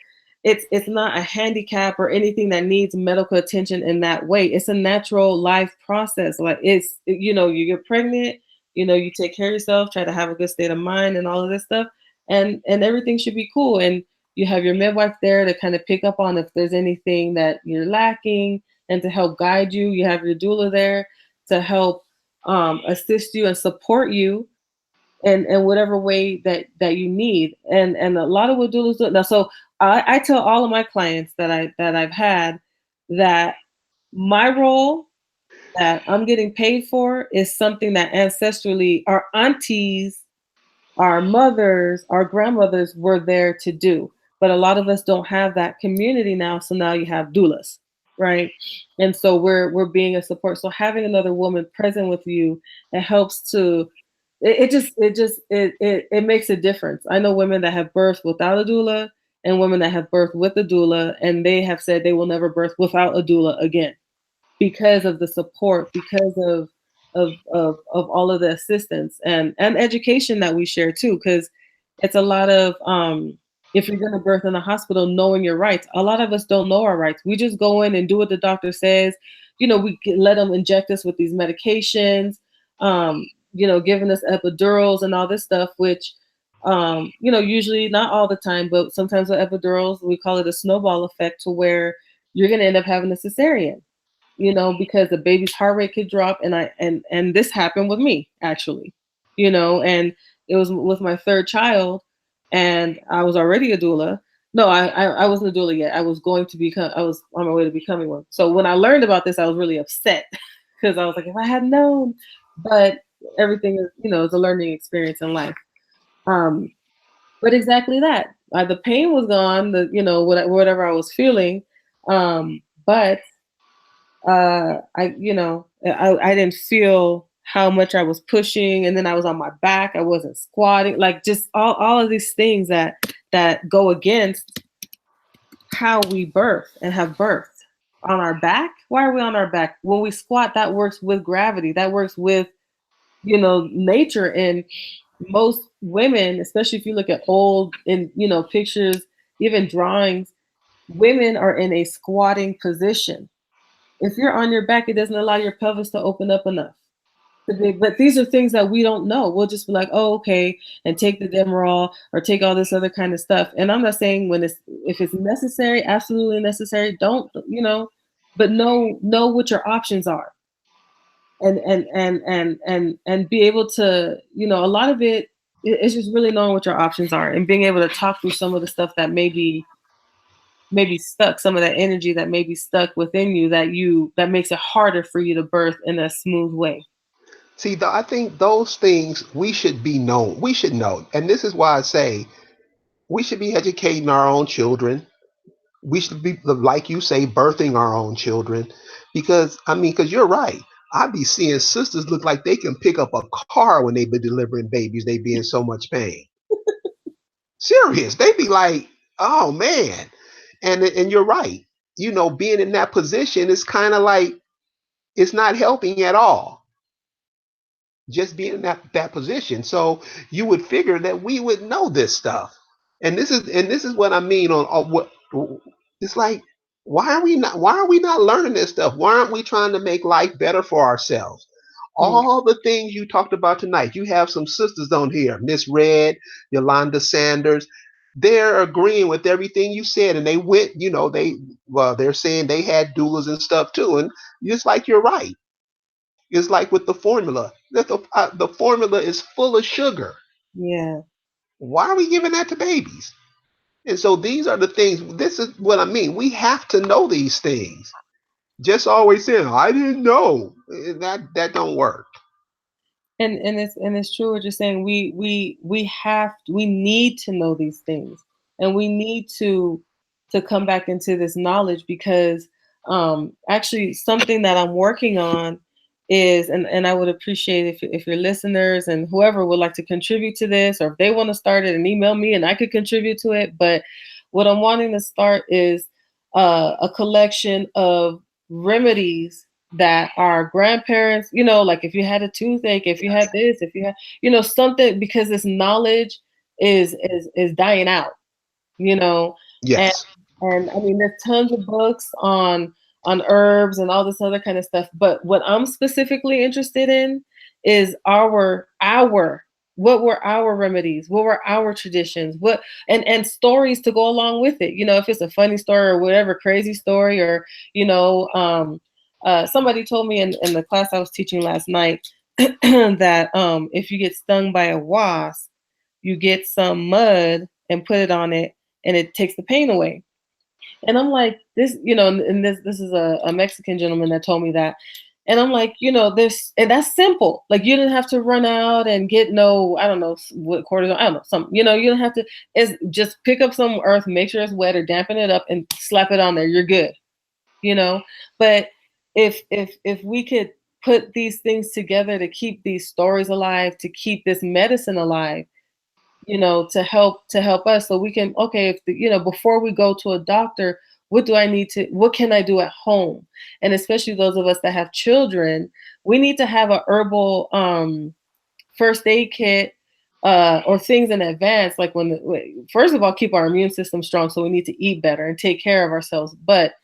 it's not a handicap or anything that needs medical attention in that way. It's a natural life process. Like you get pregnant, you take care of yourself, try to have a good state of mind and all of this stuff, and everything should be cool. And you have your midwife there to kind of pick up on if there's anything that you're lacking and to help guide you. You have your doula there to help assist you and support you in whatever way that you need. And a lot of what doulas do now. So I tell all of my clients that I've had that my role that I'm getting paid for is something that ancestrally our aunties, our mothers, our grandmothers were there to do. But a lot of us don't have that community now. So now you have doulas, right? And so we're being a support. So having another woman present with you, it helps to it makes a difference. I know women that have birthed without a doula and women that have birthed with a doula, and they have said they will never birth without a doula again because of the support, because of all of the assistance and education that we share too. Because it's a lot of if you're going to birth in a hospital, knowing your rights. A lot of us don't know our rights. We just go in and do what the doctor says. Let them inject us with these medications, giving us epidurals and all this stuff, which usually not all the time, but sometimes with epidurals, we call it a snowball effect to where you're going to end up having a cesarean, because the baby's heart rate could drop. And this happened with me actually, and it was with my third child, and I was already a doula. No, I wasn't a doula yet. I was on my way to becoming one. So when I learned about this, I was really upset because I was like, if I had known, but everything is, it's a learning experience in life. But exactly that. The pain was gone, whatever I was feeling. But I didn't feel how much I was pushing, and then I was on my back. I wasn't squatting, like just all of these things that go against how we birth and have birthed on our back. Why are we on our back? When we squat, that works with gravity. That works with nature. And most women, especially if you look at old in pictures, even drawings, women are in a squatting position. If you're on your back, it doesn't allow your pelvis to open up enough. But these are things that we don't know. We'll just be like, oh, okay, and take the Demerol or take all this other kind of stuff. And I'm not saying if it's necessary, absolutely necessary, don't, but know what your options are. And be able to, a lot of it's just really knowing what your options are and being able to talk through some of the stuff that maybe stuck, some of that energy that may be stuck within you that makes it harder for you to birth in a smooth way. See, I think those things we should be known. We should know. And this is why I say we should be educating our own children. We should be, like you say, birthing our own children. Because you're right. I be seeing sisters look like they can pick up a car when they be delivering babies. They be in so much pain. Serious. They be like, oh man. And you're right. Being in that position is kind of like it's not helping at all. Just being in that position. So you would figure that we would know this stuff. And this is what I mean on what it's like. Why are we not learning this stuff? Why aren't we trying to make life better for ourselves? All the things you talked about tonight. You have some sisters on here, Miss Red, Yolanda Sanders. they're agreeing with everything you said, and they went, they're saying they had doulas and stuff too, and just like you're right, it's like with the formula, that the formula is full of sugar. Yeah. Why are we giving that to babies? And so these are the things. This is what I mean. We have to know these things. Just always saying, "I didn't know," that don't work. And it's true what you're saying. We need to know these things, and we need to come back into this knowledge, because actually something that I'm working on is, and I would appreciate if your listeners and whoever would like to contribute to this, or if they want to start it and email me and I could contribute to it. But what I'm wanting to start is a collection of remedies that our grandparents, like if you had a toothache, if you had this, if you had, something, because this knowledge is dying out, you know, and Yes. and I mean there's tons of books on herbs and all this other kind of stuff. But what I'm specifically interested in is our what were our remedies, what were our traditions, what and stories to go along with it. If it's a funny story or whatever, crazy story, or somebody told me in the class I was teaching last night that if you get stung by a wasp, you get some mud and put it on it, and it takes the pain away. And I'm like, this, and this is a Mexican gentleman that told me that. And I'm like, this, and that's simple. Like, you didn't have to run out and get no, I don't know what cortisone, I don't know, something, you don't have to, it's just pick up some earth, make sure it's wet or dampen it up and slap it on there. You're good, you know? But if we could put these things together to keep these stories alive, to keep this medicine alive, to help us, so we can, okay, if before we go to a doctor, what can I do at home? And especially those of us that have children, we need to have a herbal first aid kit, or things in advance, like first of all, keep our immune system strong, so we need to eat better and take care of ourselves. But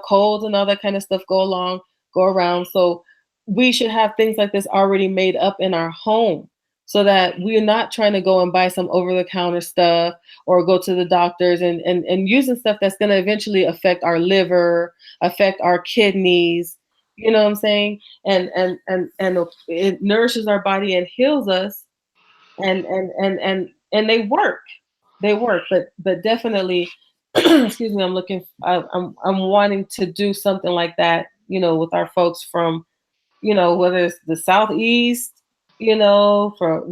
colds and all that kind of stuff go around, so we should have things like this already made up in our home, so that we're not trying to go and buy some over-the-counter stuff, or go to the doctors and using stuff that's going to eventually affect our liver, affect our kidneys. You know what I'm saying? And it nourishes our body and heals us, and they work, but definitely, excuse me, I'm wanting to do something like that, with our folks from, whether it's the southeast, from,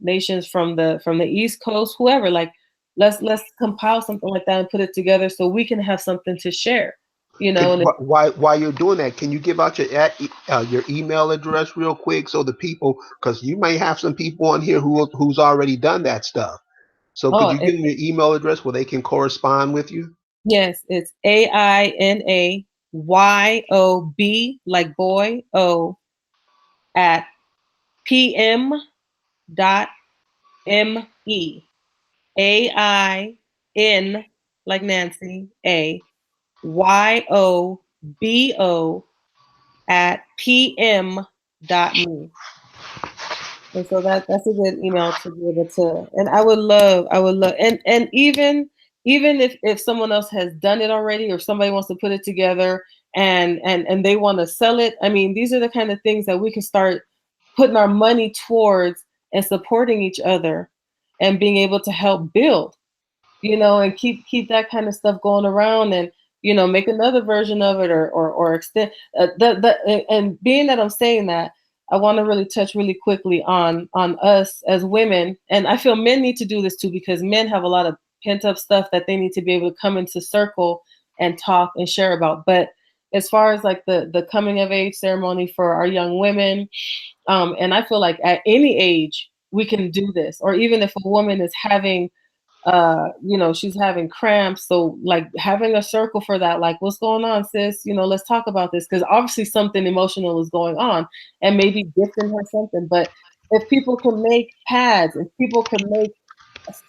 nations from the East Coast, whoever. Like, let's compile something like that and put it together so we can have something to share. And While you're doing that, can you give out your email address real quick, so the people, because you may have some people on here who's already done that stuff. So could oh, you give them your email address where they can correspond with you? yes, it's AINAYOB, like boy, O, at PM dot ME. AIN, like Nancy, AYOBO at PM.me. And so that's a good email to be able to, and I would love, and even if someone else has done it already, or somebody wants to put it together and they want to sell it. I mean, these are the kind of things that we can start putting our money towards, and supporting each other, and being able to help build, and keep that kind of stuff going around, and make another version of it, or extend, and being that I'm saying that, I want to really touch really quickly on us as women. And I feel men need to do this too, because men have a lot of pent up stuff that they need to be able to come into circle and talk and share about. But as far as like the coming of age ceremony for our young women, and I feel like at any age we can do this, or even if a woman is having she's having cramps, so like having a circle for that, like, what's going on, sis, let's talk about this, because obviously something emotional is going on, and maybe gifting her something. But if people can make pads, if people can make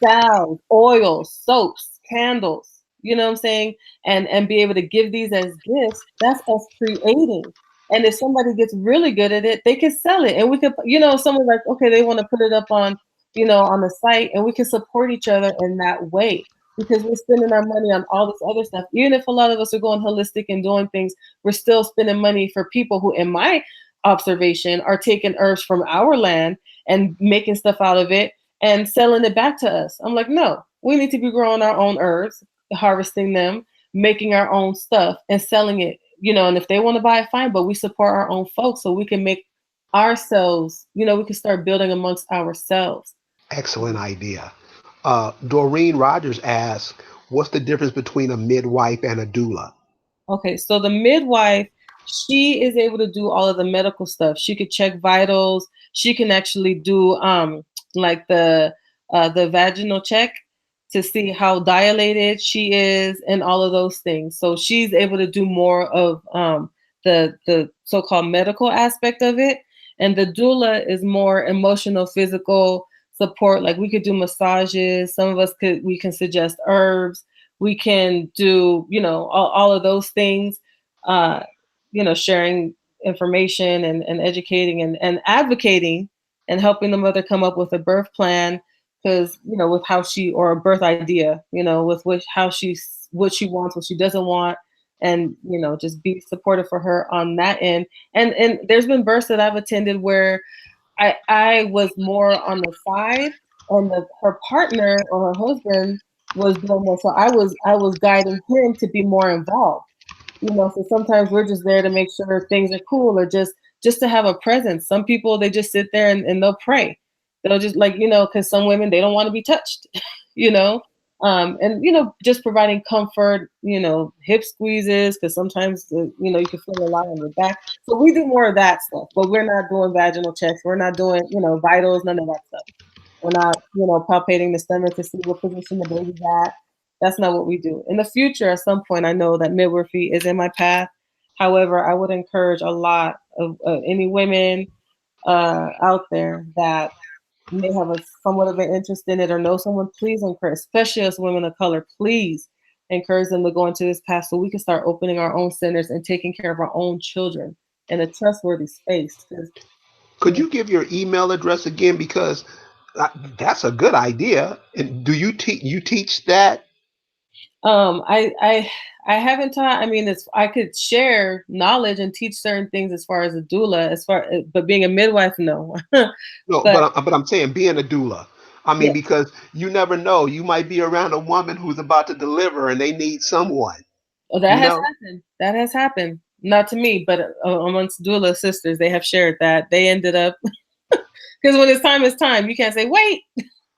salves, oils, soaps, candles, you know what I'm saying, and be able to give these as gifts, that's us creating. And if somebody gets really good at it, they can sell it, and we could, someone like, okay, they want to put it up on the site, and we can support each other in that way because we're spending our money on all this other stuff. Even if a lot of us are going holistic and doing things, we're still spending money for people who, in my observation, are taking herbs from our land and making stuff out of it and selling it back to us. I'm like, no, we need to be growing our own herbs, harvesting them, making our own stuff and selling it. And if they want to buy it, fine, but we support our own folks so we can make ourselves, we can start building amongst ourselves. Excellent idea. Doreen Rogers asked, what's the difference between a midwife and a doula? Okay, so the midwife, she is able to do all of the medical stuff. She could check vitals. She can actually do like the vaginal check to see how dilated she is and all of those things. So she's able to do more of the so-called medical aspect of it. And the doula is more emotional, physical support. Like we could do massages. Some of us we can suggest herbs. We can do, all of those things, sharing information and educating and advocating and helping the mother come up with a birth plan because, with how or a birth idea, with what she wants, what she doesn't want, and, just be supportive for her on that end. And there's been births that I've attended where I was more on the side and her partner or her husband was doing more. So I was guiding him to be more involved. So sometimes we're just there to make sure things are cool or just to have a presence. Some people, they just sit there and they'll pray. They'll just because some women, they don't want to be touched, you know. And just providing comfort, hip squeezes, because sometimes you can feel a lot on your back. So we do more of that stuff, but we're not doing vaginal checks. We're not doing vitals, none of that stuff. We're not palpating the stomach to see what position the baby's at. That's not what we do. In the future, at some point, I know that midwifery is in my path. However, I would encourage a lot of any women out there that may have somewhat of an interest in it or know someone, please encourage, especially as women of color, please encourage them to go into this path so we can start opening our own centers and taking care of our own children in a trustworthy space. Could you give your email address again? Because that's a good idea. And do you teach that? I haven't taught. I mean, I could share knowledge and teach certain things as far as a doula, but being a midwife, no. No, But but I'm saying being a doula. I mean, yeah, because you never know. You might be around a woman who's about to deliver and they need someone, oh, that you has know? happened. That has happened. Not to me, but amongst doula sisters, they have shared that they ended up because when it's time. You can't say wait.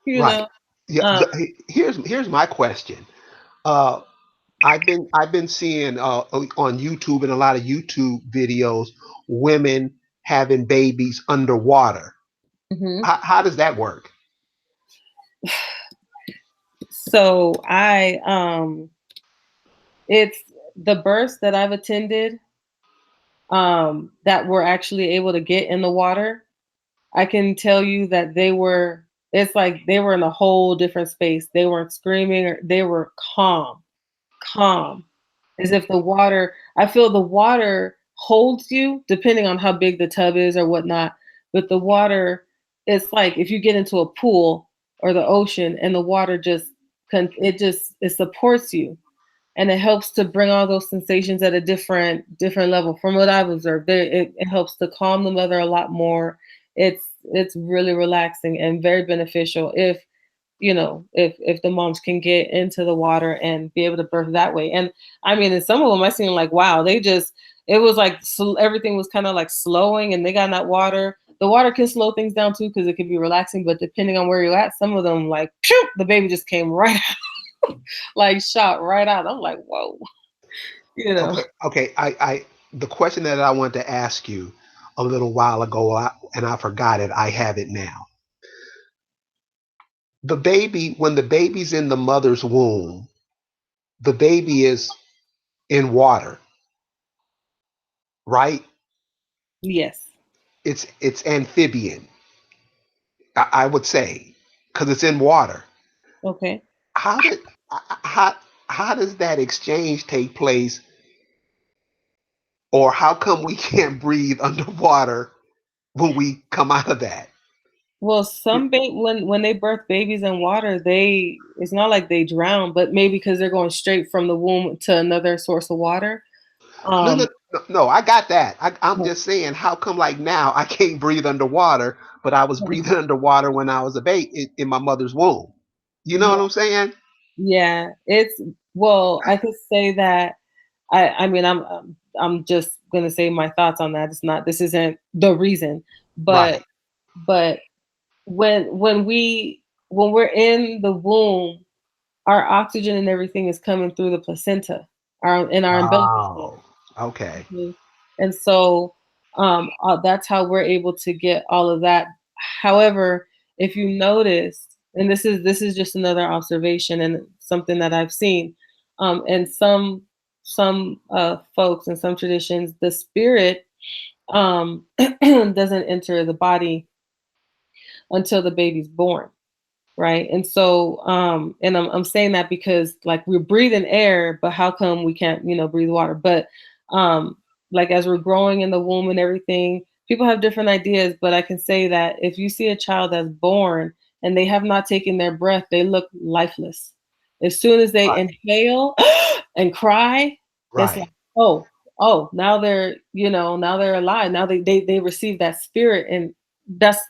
You Right. know. Yeah. Um, Here's my question. Uh, I've been seeing on YouTube and a lot of YouTube videos women having babies underwater. mhm. How does that work? So it's the births that I've attended that were actually able to get in the water. I can tell you that it's like they were in a whole different space. They weren't screaming or they were calm, as if I feel the water holds you depending on how big the tub is or whatnot. But the water, it's like if you get into a pool or the ocean and the water it supports you and it helps to bring all those sensations at a different level. From what I've observed, it helps to calm the mother a lot more. It's really relaxing and very beneficial if the moms can get into the water and be able to birth that way. And I mean, in some of them, I seen like, wow, it was like everything was kind of like slowing, and they got in that water. The water can slow things down too because it can be relaxing, but depending on where you're at, some of them like, phew, the baby just came right out, like shot right out. I'm like, whoa, you know. Okay. The question that I wanted to ask you a little while ago, and I forgot it. I have it now. When the baby's in the mother's womb, the baby is in water, right? Yes. It's amphibian, I would say, because it's in water. Okay. How did how how does that exchange take place, or how come we can't breathe underwater when we come out of that? Well, when they birth babies in water, it's not like they drown, but maybe because they're going straight from the womb to another source of water. No, no, Um, no, no, I got that. I'm just saying, how come like now I can't breathe underwater, but I was breathing underwater when I was a baby in my mother's womb. You know yeah, what I'm saying? yeah, it's well, I could say that I mean, I'm just gonna say my thoughts on that. This isn't the reason, but Right. but when we're in the womb, our oxygen and everything is coming through the placenta, our umbilical cord. Oh, okay. Mhm. And so that's how we're able to get all of that. However, if you notice, and this is just another observation and something that I've seen, and some folks and some traditions, the spirit doesn't enter the body until the baby's born, right? And so, and I'm saying that because like we're breathing air, but how come we can't, breathe water? But um, like as we're growing in the womb and everything, people have different ideas. But I can say that if you see a child that's born and they have not taken their breath, they look lifeless. As soon as they Right. inhale and cry, it's like, Right. oh, now now they're alive. Now they receive that spirit, and that's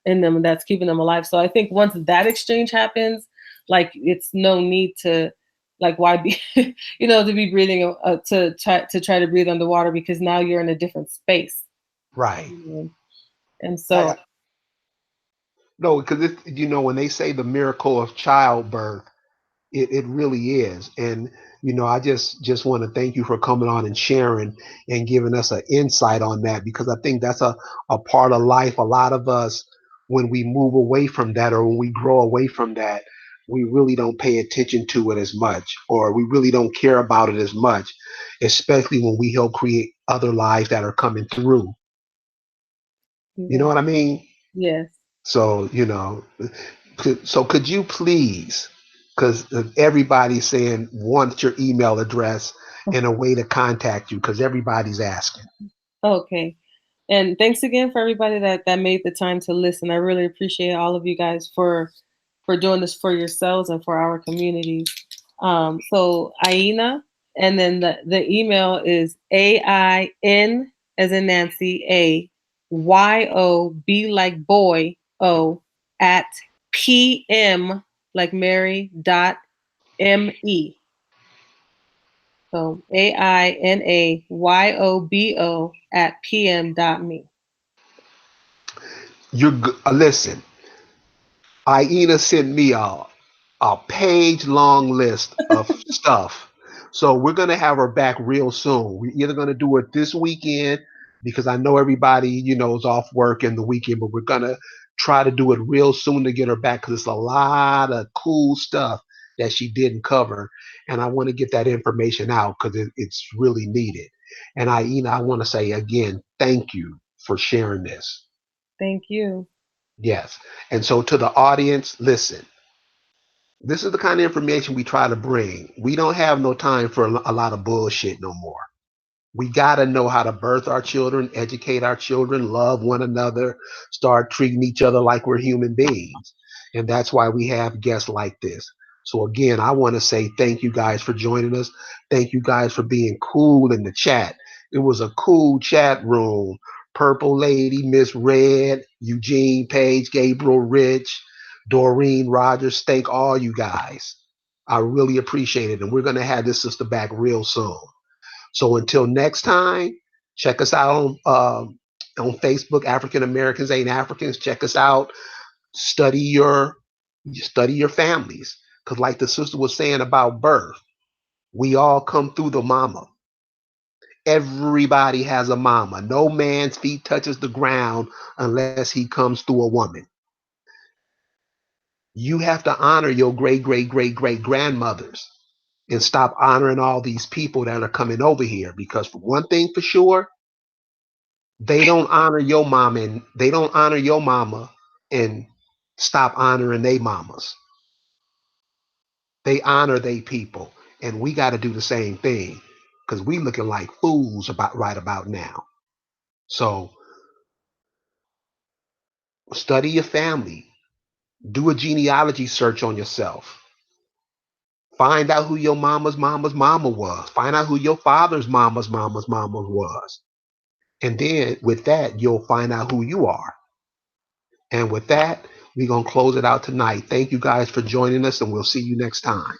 in them, that's keeping them alive. So I think once that exchange happens, like it's no need to, like, why be to be breathing to try to breathe underwater, because now you're in a different space. Right. Mhm. And I, so no, because when they say the miracle of childbirth, it really is. And I just want to thank you for coming on and sharing and giving us an insight on that, because I think that's a part of life. A lot of us, when we move away from that or when we grow away from that, we really don't pay attention to it as much, or we really don't care about it as much, especially when we help create other lives that are coming through. You know yeah, what I mean? yes. So, could you please, because everybody's saying wants your email address and a way to contact you, because everybody's asking. Okay. And thanks again for everybody that made the time to listen. I really appreciate all of you guys for doing this for yourselves and for our communities. So Aina, and then the email is AIN as in Nancy, YOB like boy O at PM like Mary .me. So AINAYOBO at PM.me. Listen, Aina sent me a page long list of stuff. So we're gonna have her back real soon. We're either gonna do it this weekend, because I know everybody, is off work in the weekend, but we're gonna try to do it real soon to get her back, because it's a lot of cool stuff that she didn't cover. And I want to get that information out because it's really needed. And I want to say again, thank you for sharing this. Thank you. Yes. And so to the audience, listen, this is the kind of information we try to bring. We don't have no time for a lot of bullshit no more. We got to know how to birth our children, educate our children, love one another, start treating each other like we're human beings. And that's why we have guests like this. So, again, I want to say thank you guys for joining us. Thank you guys for being cool in the chat. It was a cool chat room. Purple Lady, Miss Red, Eugene Page, Gabriel Rich, Doreen Rogers. Thank all you guys. I really appreciate it. And we're going to have this sister back real soon. So until next time, check us out on Facebook. African Americans Ain't Africans. Check us out. Study your study your families, because like the sister was saying about birth, we all come through the mama. Everybody has a mama. No man's feet touches the ground unless he comes through a woman. You have to honor your great great great great grandmothers and stop honoring all these people that are coming over here, because for one thing for sure, they don't honor your mama and stop honoring they mamas. They honor they people, and we got to do the same thing, because we looking like fools about right about now. So Study your family. Do a genealogy search on yourself. Find out who your mama's mama was. Find out who your father's mama was. And then with that, you'll find out who you are. And with that, we're going to close it out tonight. Thank you guys for joining us, and we'll see you next time.